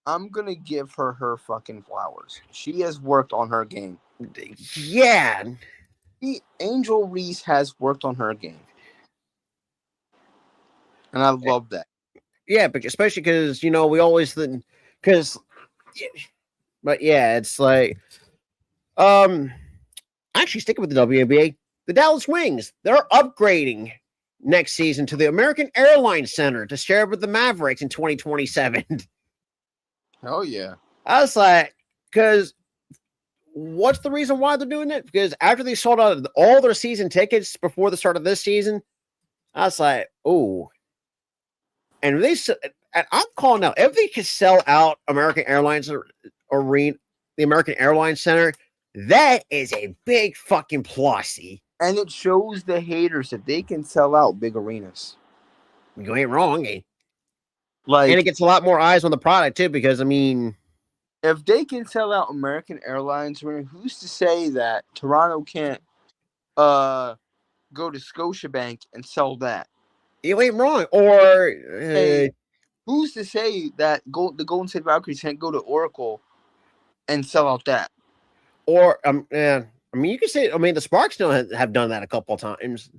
I'm gonna give her fucking flowers. She has worked on her game. Yeah. Angel Reese has worked on her game. And I love that. Yeah, but especially because we always think but yeah, it's like actually sticking with the WNBA, the Dallas Wings, they're upgrading next season to the American Airlines Center to share with the Mavericks in 2027. Hell yeah. I was like, because what's the reason why they're doing it? Because after they sold out all their season tickets before the start of this season, I was like, oh. And I'm calling out, if they could sell out American Airlines Arena, the American Airlines Center, that is a big fucking plussy. And it shows the haters that they can sell out big arenas. You ain't wrong, eh? Like, and it gets a lot more eyes on the product too. Because I mean, if they can sell out American Airlines, who's to say that Toronto can't go to Scotiabank and sell that? you ain't wrong. Or Hey, who's to say that the Golden State Valkyries can't go to Oracle and sell out that? yeah. I mean, you can say. I mean, the Sparks have done that a couple of times.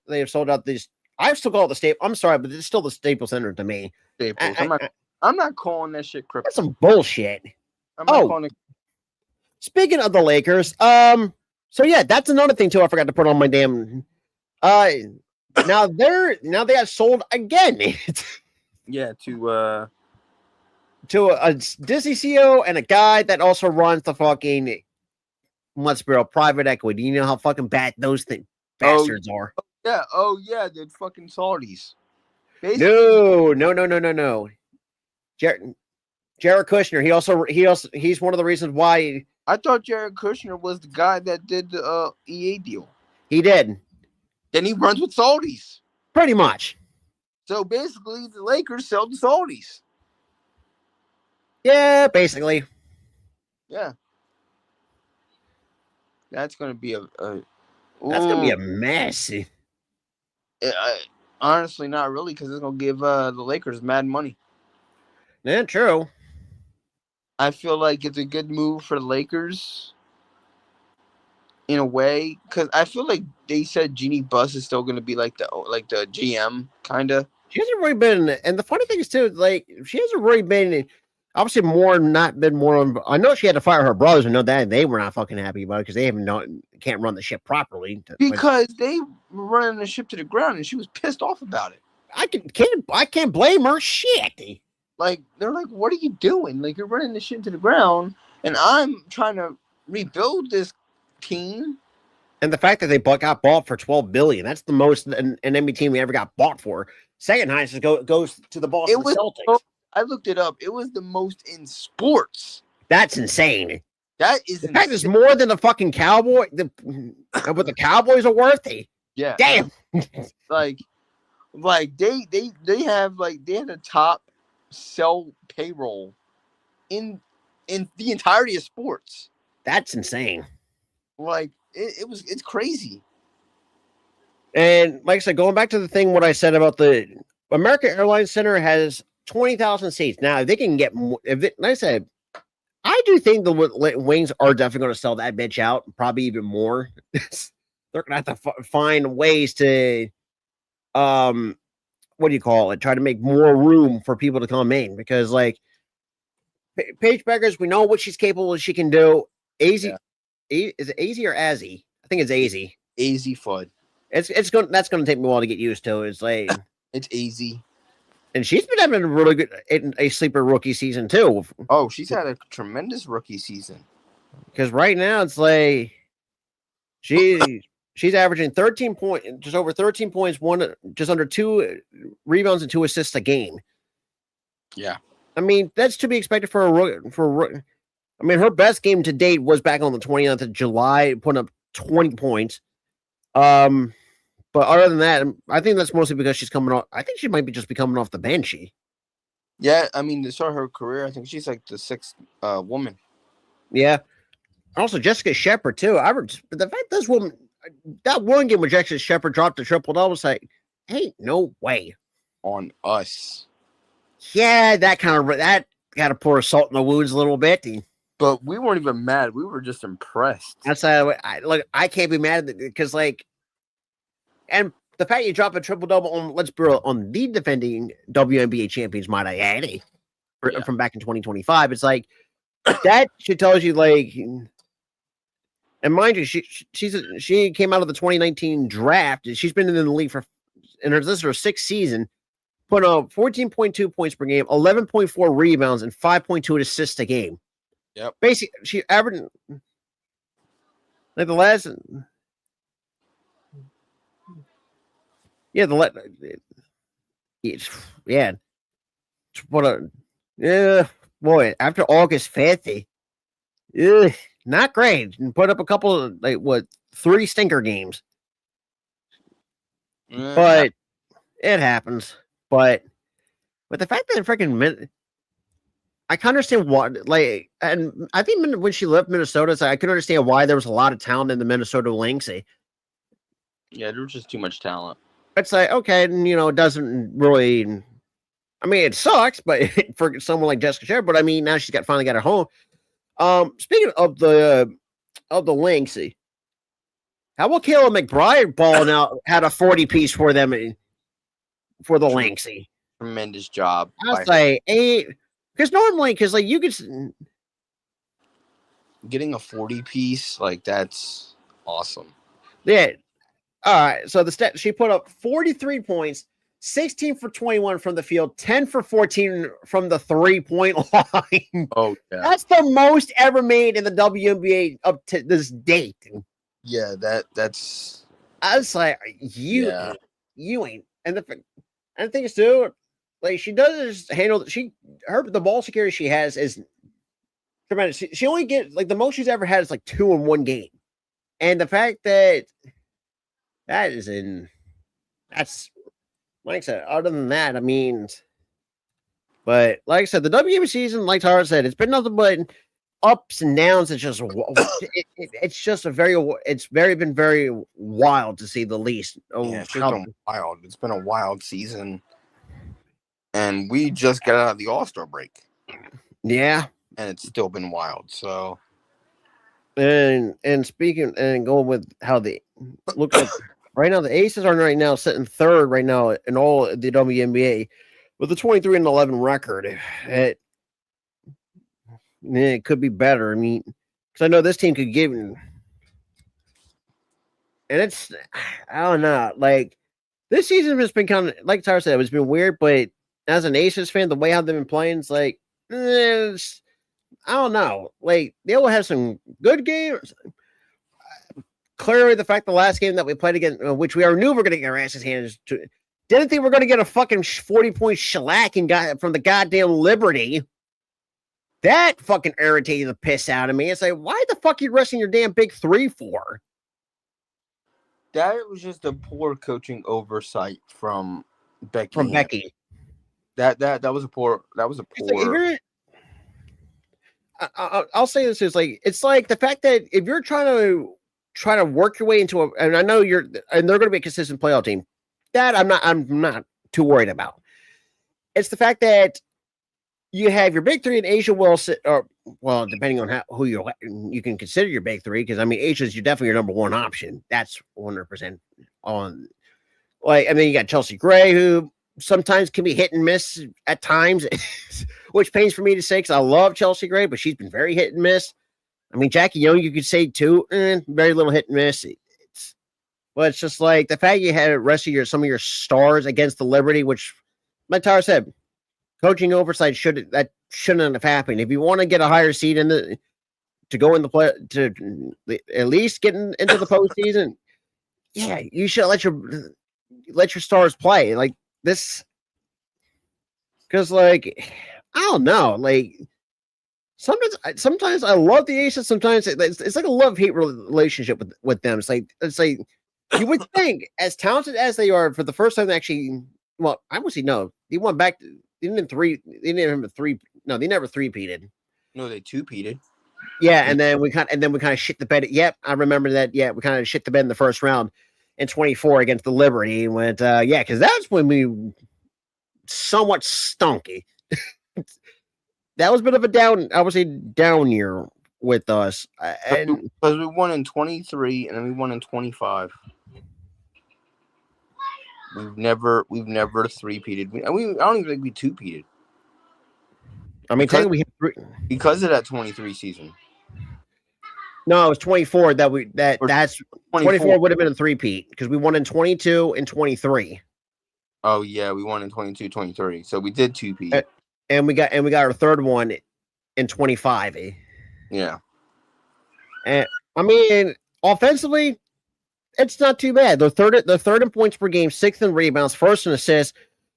They have sold out these. I still call it the Staple. I'm sorry, but it's still the Staples Center to me. Staples. I'm not calling that shit crypto. That's some bullshit. I'm not calling it. Speaking of the Lakers, so yeah, that's another thing too. I forgot to put on my damn. Now they have sold again. Yeah, to a Disney CEO and a guy that also runs the fucking let's be real private equity. You know how fucking bad those bastards are. Yeah. Oh yeah, the fucking Saudis. Basically, no. Jared Kushner. He's one of the reasons why. I thought Jared Kushner was the guy that did the EA deal. He did. Then he runs with Saudis. Pretty much. So basically, the Lakers sell the Saudis. Yeah, basically. Yeah. That's gonna be that's gonna be a mess. Honestly, not really, because it's gonna give the Lakers mad money. Yeah, true. I feel like it's a good move for the Lakers in a way, because I feel like they said Jeannie Buss is still gonna be like the GM kind of. She hasn't really been, and the funny thing is too, like she hasn't really been. Obviously, not been more. I know she had to fire her brothers. I know that they were not fucking happy about it because they can't run the ship properly. Because they were running the ship to the ground, and she was pissed off about it. I can't blame her. Shit. Like they're like, what are you doing? Like you're running the ship to the ground, and I'm trying to rebuild this team. And the fact that they got bought for $12 billion, that's the most an NBA team we ever got bought for. Second highest goes to the Boston Celtics. I looked it up. It was the most in sports. That's insane. That is the fact is more than the fucking Cowboy. What the Cowboys are worth. Yeah. Damn. like they have a top sell payroll in the entirety of sports. That's insane. Like it's crazy. And like I said, going back to the thing, what I said about the American Airlines Center has 20,000 seats. Now, if they can get more, like I said, I do think the Wings are definitely going to sell that bitch out, probably even more. They're going to have to find ways to, what do you call it? Try to make more room for people to come in because, like, Paige Beckers, we know what she's capable of. She can do. Is it AZ or Azzy? I think it's AZ. AZ Fudd. That's going to take me a while to get used to. It's like it's AZ. And she's been having a really good a sleeper rookie season too. Oh, she's had a tremendous rookie season. Because right now it's like she's averaging 13 points, just over 13 points, just under 2 rebounds and 2 assists a game. Yeah, I mean that's to be expected for a rookie. I mean her best game to date was back on the 29th of July, putting up 20 points. But other than that, I think that's mostly because she's coming off. I think she might be just be coming off the bench. Yeah, I mean, to start her career, I think she's like the 6th woman. Yeah. Also, Jessica Shepard too. But the fact this woman, that one game when Jessica Shepard dropped the triple-double, was like, hey, no way. On us. Yeah, that kind of pour salt in the wounds a little bit. But we weren't even mad. We were just impressed. That's I can't be mad at it because and the fact you drop a triple-double on the defending WNBA champions, might I add, from back in 2025, it's like that should tells you like, and mind you, she came out of the 2019 draft. She's been in the league this is her 6th season, putting up 14.2 points per game, 11.4 rebounds, and 5.2 assists a game. Yep. Basically, she averaged like the last. Yeah, boy, after August 5th, not great. And put up a couple of 3 stinker games. But it happens. But But the fact that freaking I can understand what, like, and I think when she left Minnesota, I could understand why there was a lot of talent in the Minnesota Lynx. Yeah, there was just too much talent. It's like, okay, and, it doesn't really. I mean, it sucks, but for someone like Jessica Shepard, but I mean, now she's finally got her home. Speaking of the Lynx, how about Kayla McBride balling out had a 40 piece for them for the Lynx? Tremendous job. I was like, because normally, like you could getting a 40 piece, like that's awesome. Yeah. All right. So she put up 43 points, 16 for 21 from the field, 10 for 14 from the 3-point line. Oh, yeah. That's the most ever made in the WNBA up to this date. Yeah, that's. I was like, you ain't. And the thing is too, like she does handle the ball security she has is tremendous. She only gets like the most she's ever had is like 2 in one game, and the fact that that's like I said. Other than that, I mean, but like I said, the WNBA season, like Tara said, it's been nothing but ups and downs. It's just it's just been very wild to see the least. Yeah, it's been wild. It's been a wild season, and we just got out of the All-Star break. Yeah, and it's still been wild. So, and speaking and going with how they look like right now, the Aces are right now sitting third right now in all the WNBA with a 23-11 record. It could be better. I mean, because I know this team could give, and it's, I don't know, like this season has been kind of, like Tyler said, it's been weird, but as an Aces fan, the way how they've been playing, it's like, I don't know, like they will have some good games. Clearly, the fact the last game that we played against, which we knew we were going to get our asses handed to, didn't think we were going to get a fucking 40-point shellacking from the goddamn Liberty. That fucking irritated the piss out of me. It's like, why the fuck are you resting your damn big 3 for? That was just a poor coaching oversight from Becky. That was a poor. That was a poor. I'll say this is like, it's like the fact that if you're trying to work your way into and I know they're going to be a consistent playoff team. That I'm not too worried about. It's the fact that you have your big 3 in Asia Wilson, or well, depending on who you can consider your big 3, because I mean Asia's definitely your number 1 option. That's 100% on. Like, I mean, you got Chelsea Gray, who sometimes can be hit and miss at times, which pains for me to say because I love Chelsea Gray, but she's been very hit and miss. I mean, Jackie Young, you could say too, very little hit and miss. But it's just like the fact you had the rest of some of your stars against the Liberty, which like Tara said, coaching oversight shouldn't have happened. If you want to get a higher seed to go in the play to at least get into the postseason, yeah, you should let your stars play like this. Because like I don't know, like sometimes I love the Aces. Sometimes it's like a love-hate relationship with them. It's like you would think, as talented as they are, for the first time, actually, well, I would say no. They went back. They never 3-peated. No, they 2-peated. Yeah, and then we kind of shit the bed. Yep, I remember that. Yeah, we kind of shit the bed in the first round in 24 against the Liberty. And went, yeah, because that's when we somewhat stunky. That was a bit of a down, I would say, down year with us. And because we won in 23 and then we won in 25. We've never 3-peated. I don't even think we 2-peated. I mean, because of that 23 season. No, it was 24. That's 24 would have been a 3-peat because we won in 22 and 23. Oh yeah, we won in 22, 23. So we did 2-peat. And we got our third one in 25. Yeah. And I mean, offensively, it's not too bad. They're third in points per game, 6th in rebounds, 1st in assists.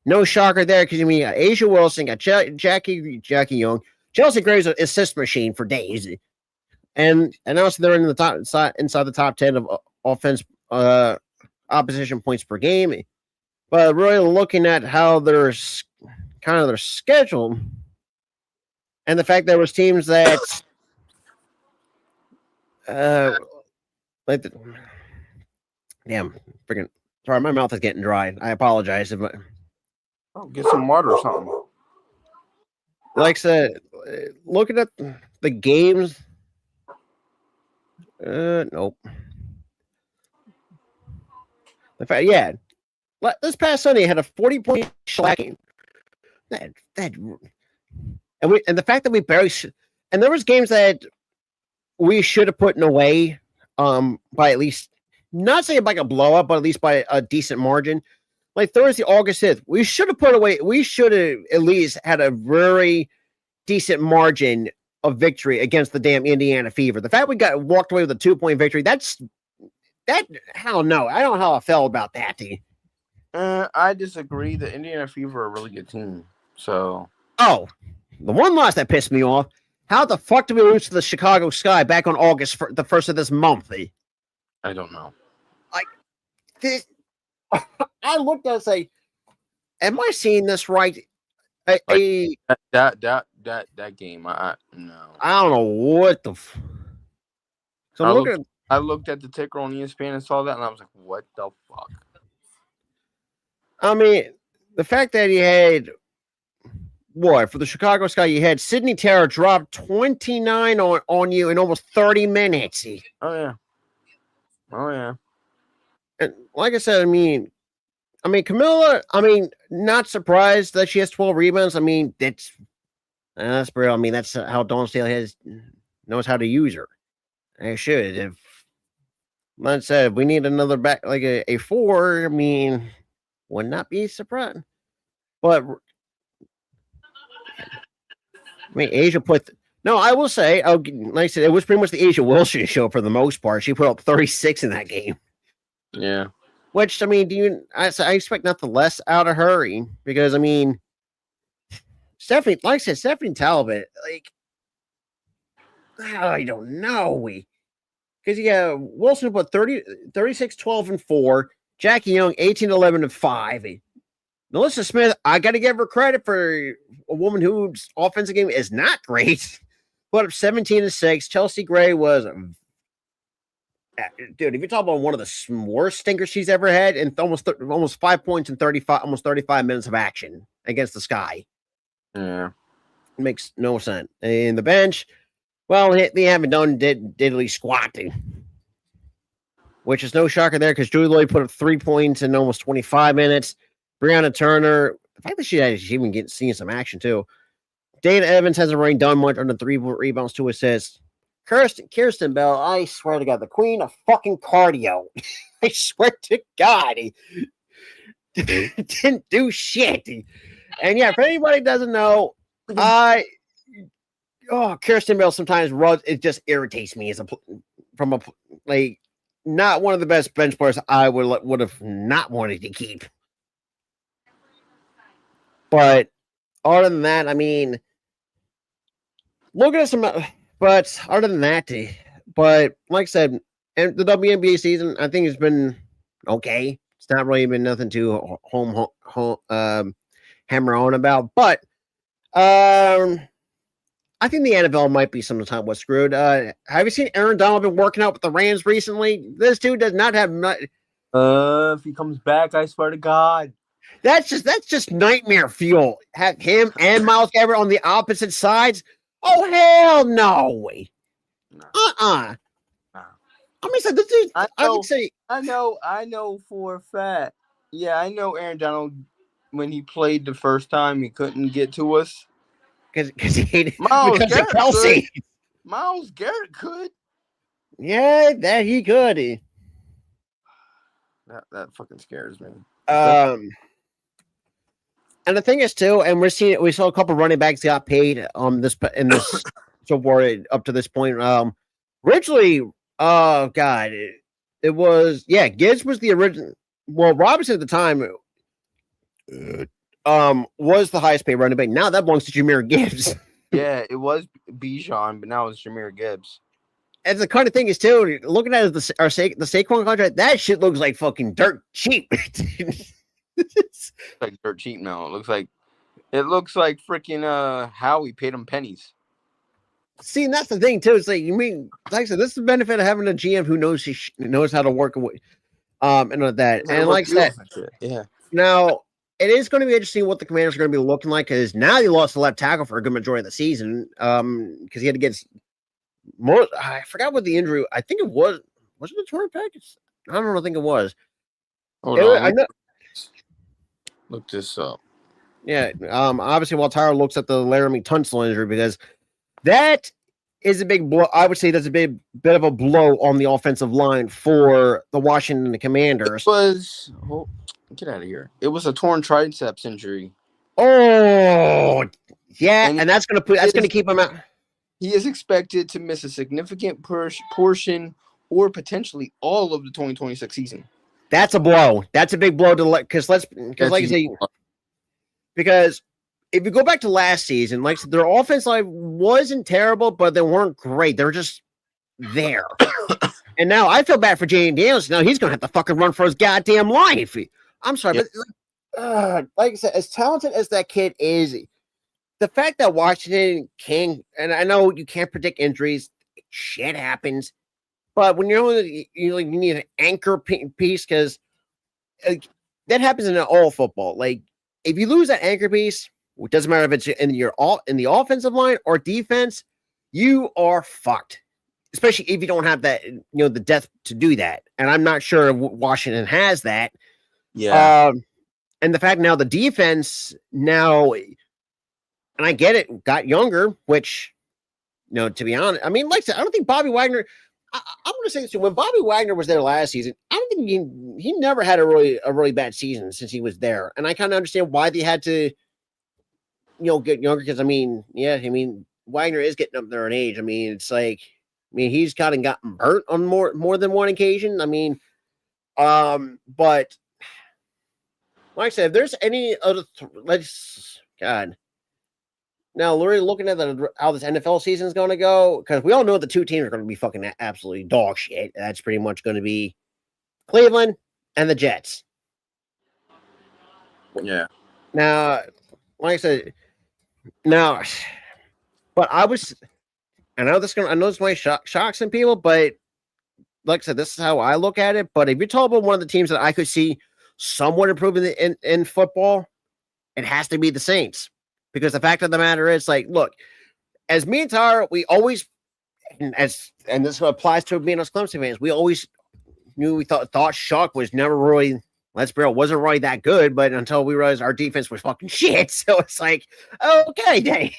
No shocker there because you mean you got Asia Wilson, got Jackie Young, Chelsea Gray's an assist machine for days, and also they're in the top inside the top 10 of offense opposition points per game. But really looking at how they're kind of their schedule, and the fact there was teams that like the, damn freaking sorry, my mouth is getting dry. I apologize if Get some water or something. like I said, looking at the games. Nope. The fact, yeah, this past Sunday had a 40-point shellacking. That and the fact that we barely and there was games that we should have put in away by at least not saying like a blow up, but at least by a decent margin. Like Thursday, August 5th, we should have put away. We should have at least had a very decent margin of victory against the damn Indiana Fever. The fact we got walked away with a 2-point victory, that hell no. I don't know how I felt about that. I disagree. The Indiana Fever are a really good team. So the one loss that pissed me off. How the fuck did we lose to the Chicago Sky back on August the 1st of this month? I don't know. Like this, I looked at it and say, "Am I seeing this right?" That game, no. I don't know what the. So I looked at the ticker on ESPN and saw that, and I was like, "What the fuck?" I mean, the fact that he had what for the Chicago Sky, you had Sidney Terra drop 29 on you in almost 30 minutes. Oh yeah. And like I said, I mean, Camilla. I mean, not surprised that she has 12 rebounds. I mean, that's real. I mean, that's how Dawn knows how to use her. I should. If like I said, we need another back like a 4. I mean, would not be surprised. But I mean, Asia no, I will say, like I said, it was pretty much the Asia Wilson show for the most part. She put up 36 in that game. Yeah. Which, I mean, I expect nothing less out of her because, I mean, Stephanie, like I said, Stephanie Talbot, like, I don't know. Because, yeah, Wilson put 36, 12, and 4. Jackie Young, 18, 11, and 5. Melissa Smith, I got to give her credit for a woman whose offensive game is not great. Put up 17 and 6. Chelsea Gray was, dude, if you talk about one of the worst stinkers she's ever had, and almost 5 points in 35 minutes of action against the Sky. Yeah, it makes no sense. And the bench, well, they haven't done diddly squatting, which is no shocker there because Julie Lloyd put up 3 points in almost 25 minutes. Brianna Turner, the fact that she's even seeing some action too. Dana Evans hasn't really done much on the 3 rebounds, 2 assists. Kirsten Bell, I swear to God, the queen of fucking cardio. I swear to God, he didn't do shit. And yeah, if anybody doesn't know, Kirsten Bell sometimes it just irritates me not one of the best bench players I would have not wanted to keep. But other than that, I mean, look at some. But other than that, but like I said, and the WNBA season, I think it's been okay. It's not really been nothing to hammer on about. But I think the NFL might be sometime what's screwed. Have you seen Aaron Donald been working out with the Rams recently? This dude does not have. If he comes back, I swear to God. That's just nightmare fuel. Have him and Myles Garrett on the opposite sides. Oh hell no! No. I mean, so this dude. I know for a fact. Yeah, I know Aaron Donald. When he played the first time, he couldn't get to us because he hated Myles because Garrett of Kelsey. Myles Garrett could. Yeah, that he could. That fucking scares me. And the thing is too, and we saw a couple running backs got paid in this so far up to this point. Originally, God, it was Gibbs was the original. Well, Robinson at the time, was the highest paid running back. Now that belongs to Jahmyr Gibbs. Yeah, it was Bijan, but now it's Jahmyr Gibbs. And the kind of thing is too, looking at the Saquon contract, that shit looks like fucking dirt cheap. It's like dirt cheap now. It looks like It looks like freaking Howie paid him pennies. See, and that's the thing too. It's like you mean, like I said, this is the benefit of having a GM who knows knows how to work with, and all that. How to And work like I said, deals and shit. Yeah. now it is going to be interesting what the Commanders are going to be looking like because now he lost the left tackle for a good majority of the season. Because he had to get more. I forgot what the injury. I think it was it a torn package? I don't know. I think it was. Hold on. I know. Look this up. Yeah. Obviously, while Tyler looks at the Laramie Tunsil injury because that is a big blow. I would say that's a bit of a blow on the offensive line for the Washington Commanders. Get out of here. It was a torn triceps injury. Oh, yeah, and that's gonna keep him out. He is expected to miss a significant portion or potentially all of the 2026 season. That's a blow. That's a big blow to because like I say, because if you go back to last season, like their offense line wasn't terrible, but they weren't great. They're just there. And now I feel bad for Jane Daniels. Now he's gonna have to fucking run for his goddamn life. I'm sorry, but like I said, as talented as that kid is, the fact that Washington can, and I know you can't predict injuries, shit happens. But when you need an anchor piece because that happens in all football. Like if you lose that anchor piece, it doesn't matter if it's in the offensive line or defense, you are fucked. Especially if you don't have that, the depth to do that. And I'm not sure Washington has that. Yeah. And the fact now the defense now, and I get it, got younger, which, to be honest, I mean, like I said, I don't think Bobby Wagner. I'm going to say this too. When Bobby Wagner was there last season, I don't think he never had a really bad season since he was there, and I kind of understand why they had to, get younger. Because Wagner is getting up there in age. I mean, it's like, he's kind of gotten burnt on more than one occasion. I mean, but like I said, if there's any other, God. Now, we're looking at how this NFL season is going to go because we all know the two teams are going to be fucking absolutely dog shit. That's pretty much going to be Cleveland and the Jets. Yeah. Now, like I said, but I know this might shock some people, but like I said, this is how I look at it. But if you're talking about one of the teams that I could see somewhat improving in football, it has to be the Saints. Because the fact of the matter is, like, look, as me and Tara, we always, and this applies to being us Clemson fans, we always knew we thought Shock was never really, let's be real, wasn't really that good, but until we realized our defense was fucking shit. So it's like, okay, dang.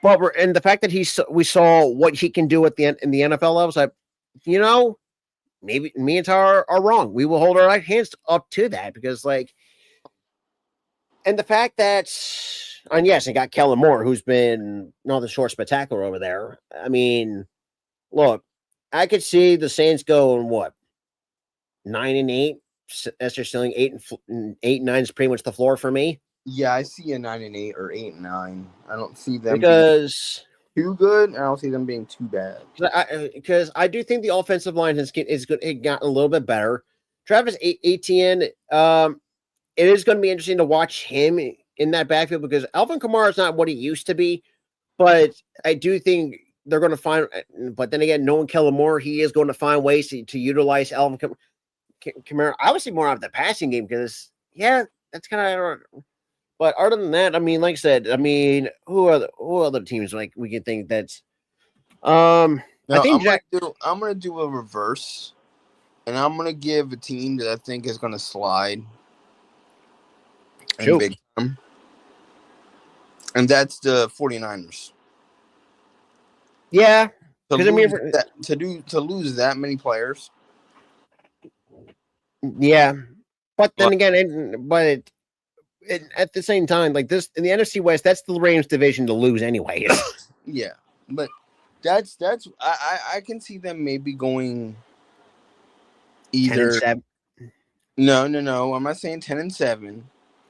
But and the fact that we saw what he can do in the NFL levels, like, maybe me and Tara are wrong. We will hold our hands up to that because, like, and the fact that, and yes, they got Kellen Moore, who's been the short spectacular over there. I mean, look, I could see the Saints going 9-8. That's their ceiling. 8-9 is pretty much the floor for me. Yeah, I see a 9-8 or 8-9. I don't see them because being too good. I don't see them being too bad. Because I do think the offensive line is good. It got a little bit better. Travis Etienne, it is going to be interesting to watch him in that backfield because Alvin Kamara is not what he used to be, but I do think they're going to find. But then again, knowing Kellen Moore, he is going to find ways to utilize Alvin Kamara. Obviously, more out of the passing game because that's kind of. But other than that, I mean, like I said, who other teams like we can think that's. I think I'm gonna do a reverse, and I'm gonna give a team that I think is gonna slide. And big time. And that's the 49ers. Yeah. To lose that many players. Yeah. But then again, at the same time, like this in the NFC West, that's the Rams division to lose anyway. Yeah. But that's I can see them maybe going either 10-7. No. I'm not saying 10-7.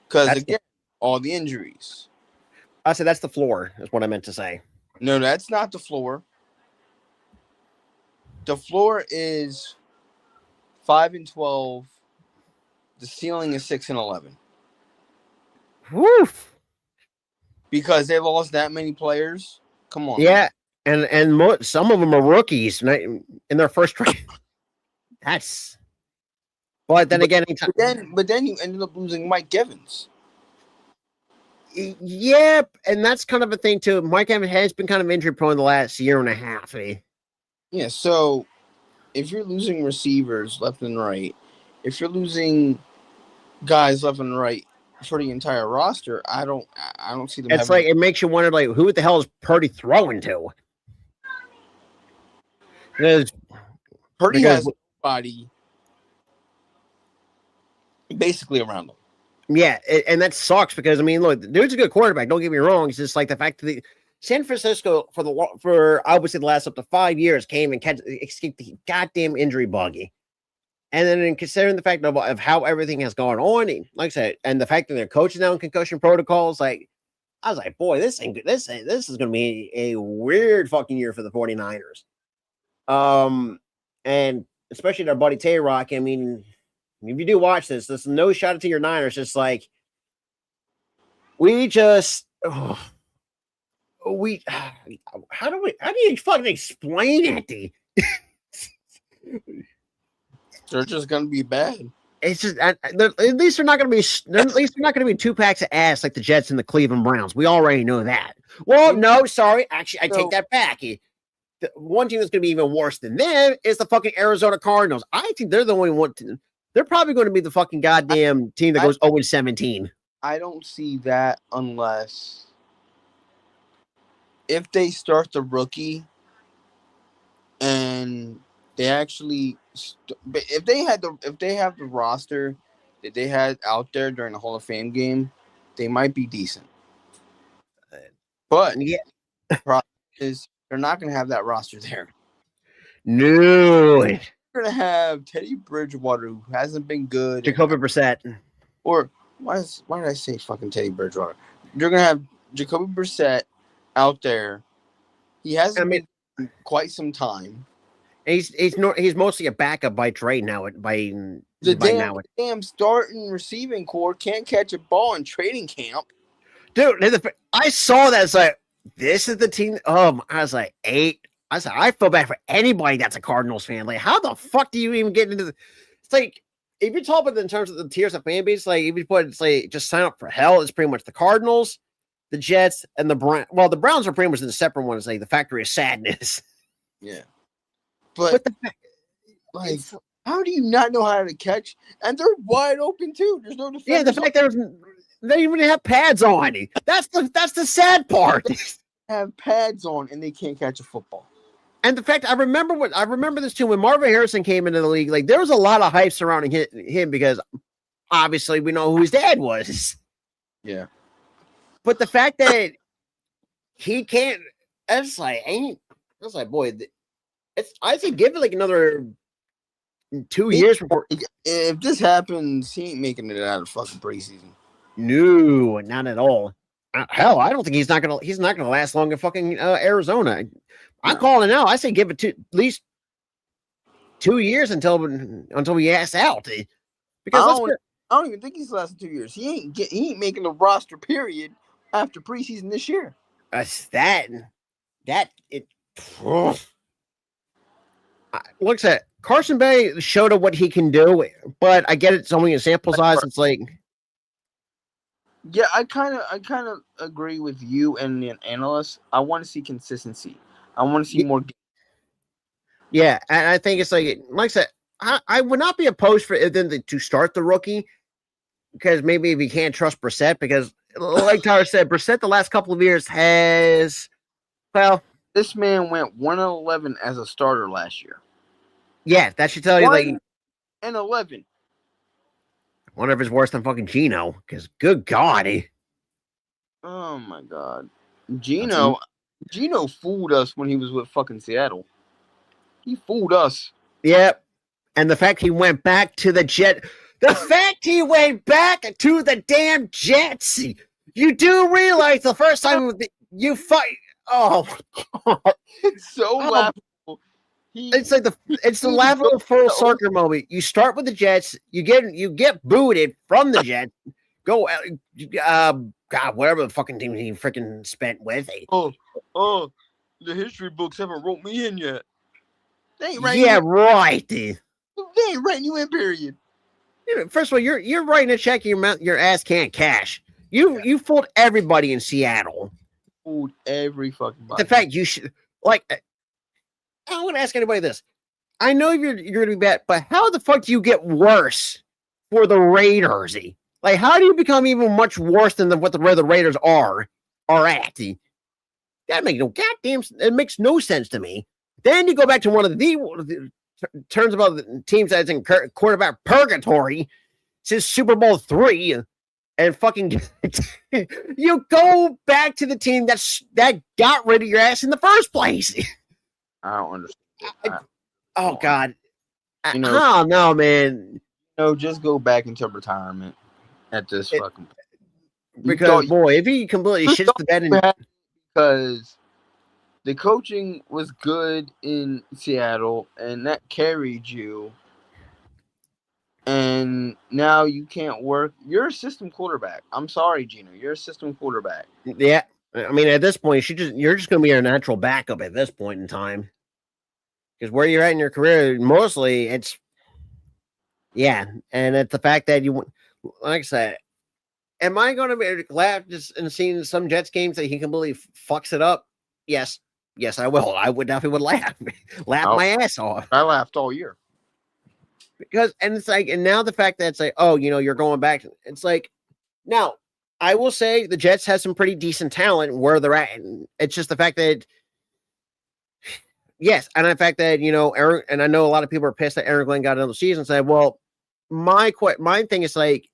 Because again, all the injuries. I said that's the floor, is what I meant to say. No, that's not the floor. The floor is 5-12. The ceiling is 6-11. Woof. Because they lost that many players. Come on. Yeah, and some of them are rookies in their first round. That's. But then again, but then you ended up losing Mike Evans. Yeah, and that's kind of a thing too. Mike Evans has been kind of injury prone the last year and a half. Yeah, so if you're losing receivers left and right, if you're losing guys left and right for the entire roster, I don't see them. It's like it makes you wonder, like, who the hell is Purdy throwing to? Because Purdy has nobody basically around him. Yeah, and that sucks because I mean, look, the dude's a good quarterback. Don't get me wrong. It's just like the fact that San Francisco for I would say the last up to 5 years came and escaped the goddamn injury buggy, and then in considering the fact of how everything has gone on, like I said, and the fact that they're coaching down concussion protocols, like I was like, boy, this ain't good. This is going to be a weird fucking year for the 49ers. And especially their buddy Tay Rock. I mean, if you do watch this is no shot to your Niners. Just like how do you fucking explain it? They're just gonna be bad. It's just at least they're not gonna be 2 packs of ass like the Jets and the Cleveland Browns. We already know that. Well, no, sorry, actually, I take that back. The one team that's gonna be even worse than them is the fucking Arizona Cardinals. I think they're the only one. They're probably going to be the fucking goddamn team that goes 0-17. I don't see that unless if they start the rookie and they actually if they have the roster that they had out there during the Hall of Fame game, they might be decent. But yeah, the problem is they're not going to have that roster there. No. You're going to have Teddy Bridgewater, who hasn't been good. Jacoby Brissett. Or why did I say fucking Teddy Bridgewater? You're going to have Jacoby Brissett out there. He hasn't been quite some time. He's mostly a backup by trade now. The damn starting receiving core can't catch a ball in training camp. Dude, I saw that. It's like, this is the team. I was like, 8. I said, I feel bad for anybody that's a Cardinals fan. Like, how the fuck do you even get into the? It's like, if you're talking about in terms of the tiers of fan base, like, if you put it's like just sign up for hell, it's pretty much the Cardinals, the Jets, and the Browns. Well, the Browns are pretty much the separate ones, like the Factory of Sadness. Yeah. But like, how do you not know how to catch? And they're wide open too. There's no defense. Yeah, the fact that they even have pads on. That's the sad part. They have pads on and they can't catch a football. And the fact I remember this too when Marvin Harrison came into the league. Like, there was a lot of hype surrounding him because obviously we know who his dad was. Yeah. But the fact that he can't, it's like, boy, I say give it like another 2 years before. If this happens, he ain't making it out of fucking preseason. No, not at all. Hell, I don't think he's not gonna last long in fucking Arizona. I'm calling it out. I say give it at least 2 years until he asks out. Because I don't even think he's lasting 2 years. He ain't making the roster period after preseason this year. Looks at Carson Bay showed up what he can do, but I get it's only a sample size. It's like, yeah, I kind of agree with you and the analysts. I want to see consistency. I want to see more. Yeah, and I think it's like I said, I would not be opposed for them to start the rookie because maybe if you can't trust Brissett, because like Tyler said, Brissett the last couple of years has, well, this man went 1-11 as a starter last year. Yeah, that should tell you 1-11. One of his worse than fucking Geno, because good God. Oh my God. Geno fooled us when he was with fucking Seattle. He fooled us. Yep. And the fact he went back to the Jets. The fact he went back to the damn Jets. You do realize the first time you fight. Oh, it's so laughable. It's like the laughable full circle moment. You start with the Jets, you get booted from the Jets, Go, God, whatever the fucking team he freaking spent with. Oh, the history books haven't wrote me in yet. They ain't writing Yeah, you right. in. They ain't writing you in, period. First of all, you're writing a check your ass can't cash. You fooled everybody in Seattle. Fooled every fucking body. The fact you should like, I want to ask anybody this. I know you're going to be bad, but how the fuck do you get worse for the Raiders? Like, how do you become even much worse than where the Raiders are at? That makes no goddamn. It makes no sense to me. Then you go back to one of the turns about the teams that's in quarterback purgatory since Super Bowl III, and fucking you go back to the team that got rid of your ass in the first place. I don't understand. Oh God, You know, I don't know, man. No, just go back into retirement at this fucking. Because boy, if he completely shits the bed, because the coaching was good in Seattle, and that carried you. And now you can't work. You're a system quarterback. I'm sorry, Gino. You're a system quarterback. Yeah, I mean, at this point, you're just going to be a natural backup at this point in time. Because where you're at in your career, mostly it's, yeah, and it's the fact that you, like I said, am I going to be glad just in seeing some Jets games that he completely fucks it up? Yes, I will. I would definitely laugh my ass off. I laughed all year. Because, and it's like, and now the fact that it's like, oh, you're going back. It's like, now I will say the Jets have some pretty decent talent where they're at. And it's just the fact that, yes, and the fact that Aaron, and I know a lot of people are pissed that Aaron Glenn got another season. And say, well, my thing is like,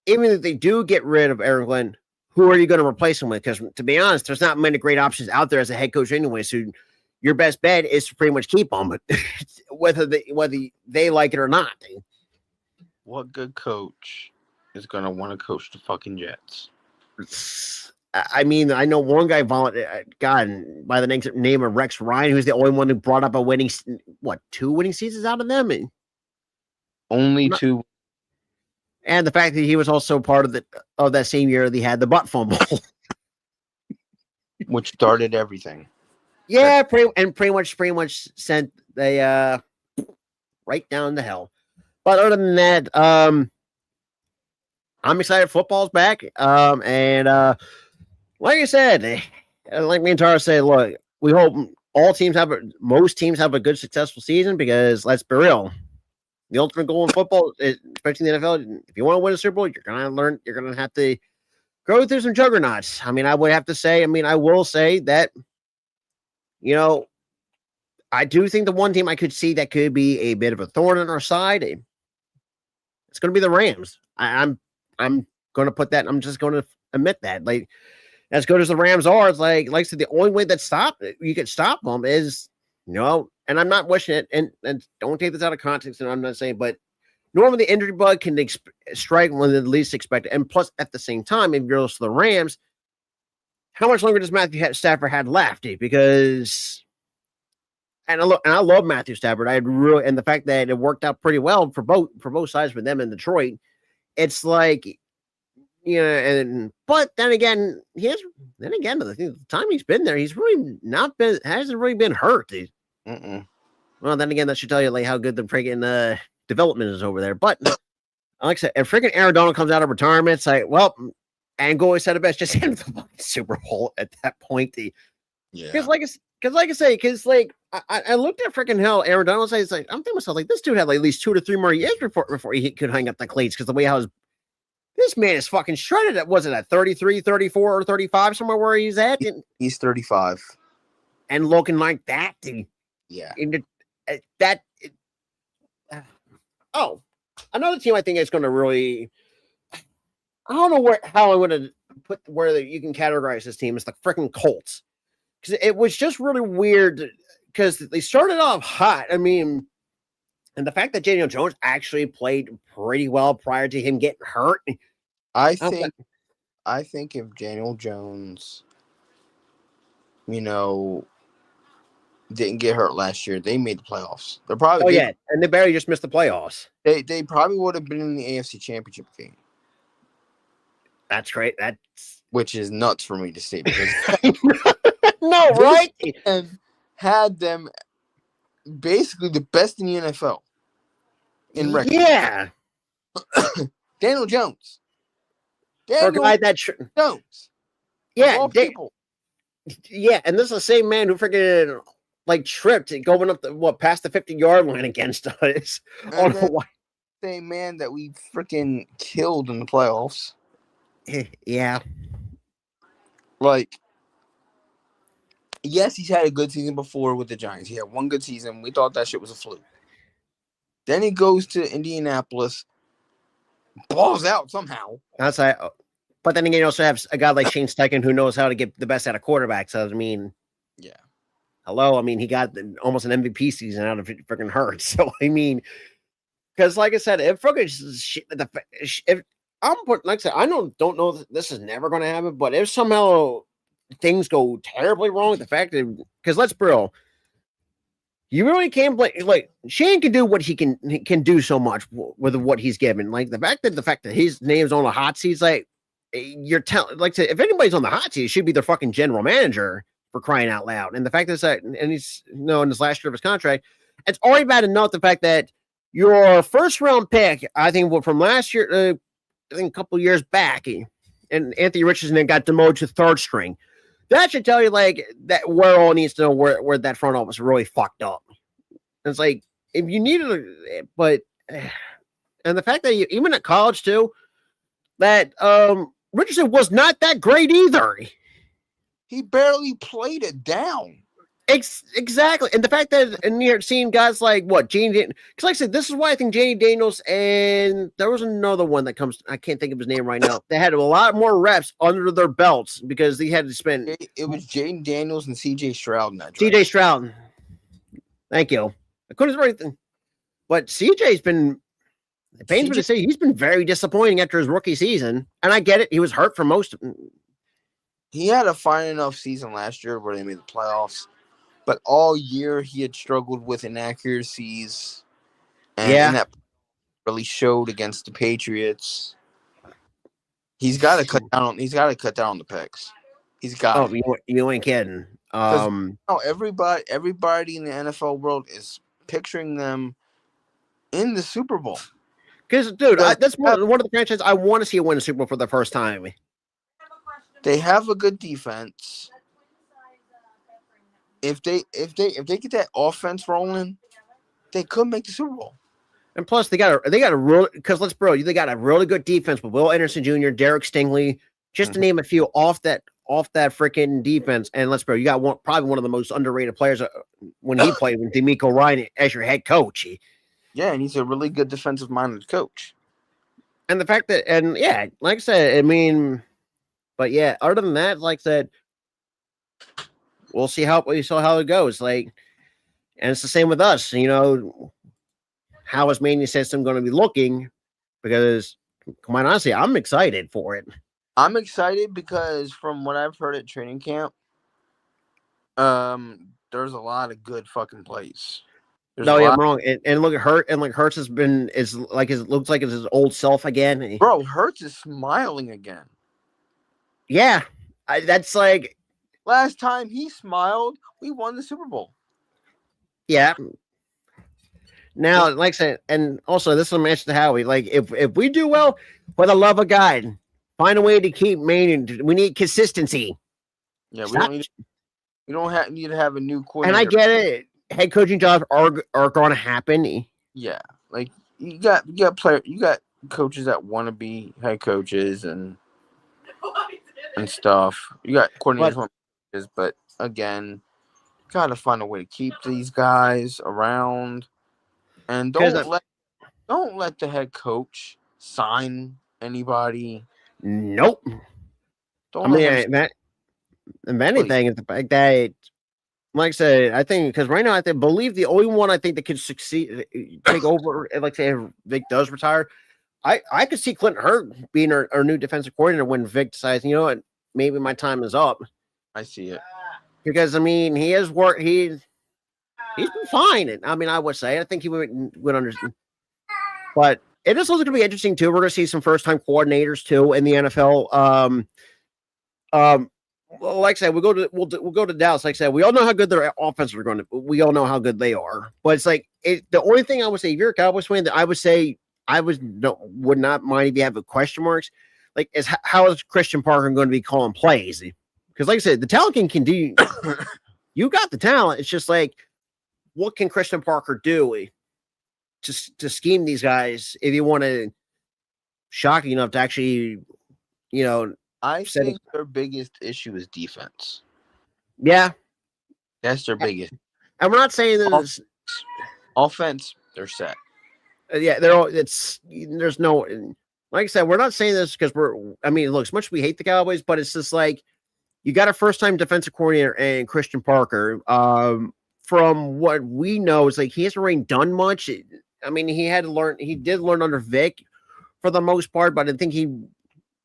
even if they do get rid of Aaron Glenn, who are you going to replace him with? Because to be honest, there's not many great options out there as a head coach anyway. So your best bet is to pretty much keep him, but whether they like it or not. What good coach is going to want to coach the fucking Jets? I mean, I know one guy God, by the name of Rex Ryan, who's the only one who brought up a winning, 2 winning seasons out of them? Only 2. And the fact that he was also part of that same year that he had the butt fumble. Which started everything. Yeah, pretty much sent they right down to hell. But other than that, I'm excited football's back. And like I said, like me and Tara said, look, we hope most teams have a good successful season, because let's be real. The ultimate goal in football, especially in the NFL, if you want to win a Super Bowl, you're gonna have to go through some juggernauts. I mean, I will say that, I do think the one team I could see that could be a bit of a thorn in our side, it's going to be the Rams. I'm going to put that. I'm just going to admit that. Like, as good as the Rams are, it's like I said, the only way that you can stop them is, and I'm not wishing it, and don't take this out of context, and I'm not saying, but normally the injury bug can strike when the least expected. And plus, at the same time, if you're to the Rams, how much longer does Matthew Stafford have left? Because, and I love Matthew Stafford. And the fact that it worked out pretty well for both sides for them in Detroit. It's like, but then again, the time he's been there, he's really hasn't really been hurt. Well, then again, that should tell you like how good the freaking development is over there. But like I said, if freaking Aaron Donald comes out of retirement, it's like, well, and always said it best, just end the Super Bowl at that point. Yeah. Because I looked at freaking hell Aaron Donald says, like, I'm thinking to myself, like, this dude had like at least 2 to 3 more years before he could hang up the cleats, because the way how this man is fucking shredded. Was it at 33, 34, or 35, somewhere where he's at? He's 35. And looking like that. Yeah. Another team I think is going to really, I don't know how I would have put where you can categorize this team. It's the freaking Colts. Because it was just really weird, because they started off hot. I mean, and the fact that Daniel Jones actually played pretty well prior to him getting hurt. I think if Daniel Jones, didn't get hurt last year, they made the playoffs. And they barely just missed the playoffs. They probably would have been in the AFC Championship game. That's great. That's which is nuts for me to say because no, right? and had them basically the best in the NFL in record. Yeah, Daniel Jones. for a Daniel guy that Jones. Of yeah, all people. yeah, and this is the same man who freaking like tripped going up the past the 50-yard line against us on And then Hawaii. same man that we freaking killed in the playoffs. Yeah, Like, yes, he's had a good season before with the Giants. He had one good season. We thought that shit was a fluke. Then he goes to Indianapolis, balls out somehow. that's like, but then again, you also have a guy like Shane Steichen who knows how to get the best out of quarterbacks. So I mean, Yeah. hello, I mean he got almost an MVP season out of it freaking Hurts. So I mean, because like I said, if I'm put like I said, I don't know that this is never going to happen, but if somehow things go terribly wrong, the fact that because let's be real, you really can't blame. Like Shane can do what he can do so much with what he's given. Like the fact that his name's on the hot seat, like you're telling, like if anybody's on the hot seat, it should be their fucking general manager for crying out loud. And the fact that and he's in this last year of his contract, it's already bad enough the fact that your first round pick, I think from last year, I think a couple years back, and Anthony Richardson got demoted to third string. That should tell you like that where all needs to know where that front office really fucked up. And it's like if you needed, but and the fact that even at college too, that Richardson was not that great either. He barely played it down. Exactly, and the fact that and you're seeing guys like what Janie, because like I said, this is why I think Janie Daniels and there was another one that comes. I can't think of his name right now. They had a lot more reps under their belts because they had to spend. It was Jaden Daniels and C.J. Stroud in that draft. C.J. Stroud, thank you. I couldn't remember anything, but C.J.'s been. It pains me to say he's been very disappointing after his rookie season, and I get it. He was hurt for most of. He had a fine enough season last year where they made the playoffs. But all year he had struggled with inaccuracies, and that really showed against the Patriots. He's got to cut down on. He's got to cut down on the picks. He's got. Oh, you ain't kidding. Everybody in the NFL world is picturing them in the Super Bowl. Because, dude, that's one of the franchises I want to see win a Super Bowl for the first time. They have a good defense. If they get that offense rolling, they could make the Super Bowl. And plus, they got a real because they got a really good defense with Will Anderson Jr., Derek Stingley, just to name a few off that freaking defense. And you got probably one of the most underrated players when he played with D'Amico Ryan as your head coach. Yeah, and he's a really good defensive minded coach. And the fact that like I said, I mean, but yeah, other than that, like I said. We'll see how it goes. Like, and it's the same with us. How is Mania System going to be looking? Because, come on, honestly, I'm excited for it. I'm excited because from what I've heard at training camp, there's a lot of good fucking plays. I'm wrong. And look at Hurts, and like Hurts looks like it's his old self again. Bro, Hurts is smiling again. Yeah, that's like. Last time he smiled, we won the Super Bowl. Yeah. Now, like I said, and also this will match to Howie. Like, if we do well, for the love of God, find a way to keep maintaining. We need consistency. Yeah, we don't need to have a new coordinator. And I get it. Head coaching jobs are going to happen. Yeah, like you got coaches that want to be head coaches and stuff. You got coordinators. But again, gotta find a way to keep these guys around, and don't let the head coach sign anybody. Nope. If anything, is the fact that, like I said, I think because right now I believe the only one I think that could succeed, take over, like say if Vic does retire, I could see Clinton Hurtt being our new defensive coordinator when Vic decides, you know what, maybe my time is up. I see it. Because, I mean, he has worked. He's been fine. I mean, I would say. I think he would understand. But it is also going to be interesting too. We're going to see some first time coordinators too in the NFL. Well, like I said, we'll go to Dallas. Like I said, we all know how good their offenses are going to. We all know how good they are. But it's like the only thing I would say, if you're a Cowboys fan, that I would say would not mind if you have a question marks. Like, how is Christian Parker going to be calling plays? Because, like I said, the talent can do. You got the talent. It's just like, what can Christian Parker do to scheme these guys if you want to shocking enough to actually, I think their biggest issue is defense. Yeah. That's their biggest. And we're not saying that offense, they're set. Yeah, there's no, like I said, we're not saying this because look, as much as we hate the Cowboys, but it's just like, you got a first-time defensive coordinator and Christian Parker. From what we know, it's like he hasn't really done much. He did learn under Vic for the most part, but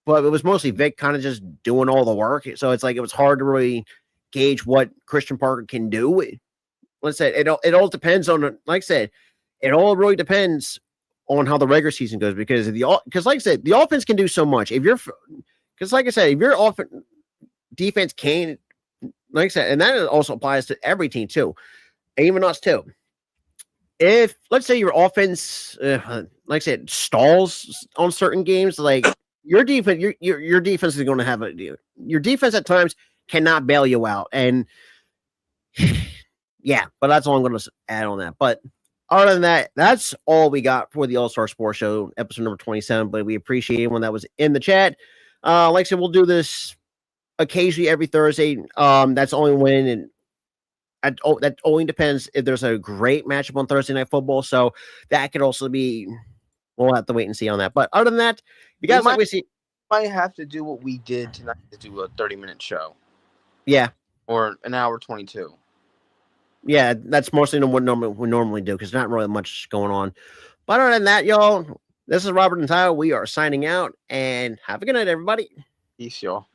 but it was mostly Vic kind of just doing all the work. So it's like, it was hard to really gauge what Christian Parker can do. Let's say it all depends on, like I said, it all really depends on how the regular season goes because like I said, the offense can do so much. If your defense can, like I said, and that also applies to every team too, even us too. If let's say your offense, like I said, stalls on certain games, like your defense, your defense is going to have your defense at times cannot bail you out, and yeah, but that's all I'm going to add on that. But other than that, that's all we got for the All-Star Sports Show, episode number 27. But we appreciate anyone that was in the chat. Like I said, we'll do this occasionally every Thursday. That's only when, and that only depends if there's a great matchup on Thursday Night Football. So that could also be. We'll have to wait and see on that. But other than that, you guys might have to do what we did tonight to do a 30-minute show. Yeah, or an hour 22. Yeah, that's mostly what we normally do because not really much going on. But other than that, y'all, this is Robert and Tyler. We are signing out, and have a good night, everybody. Peace, y'all.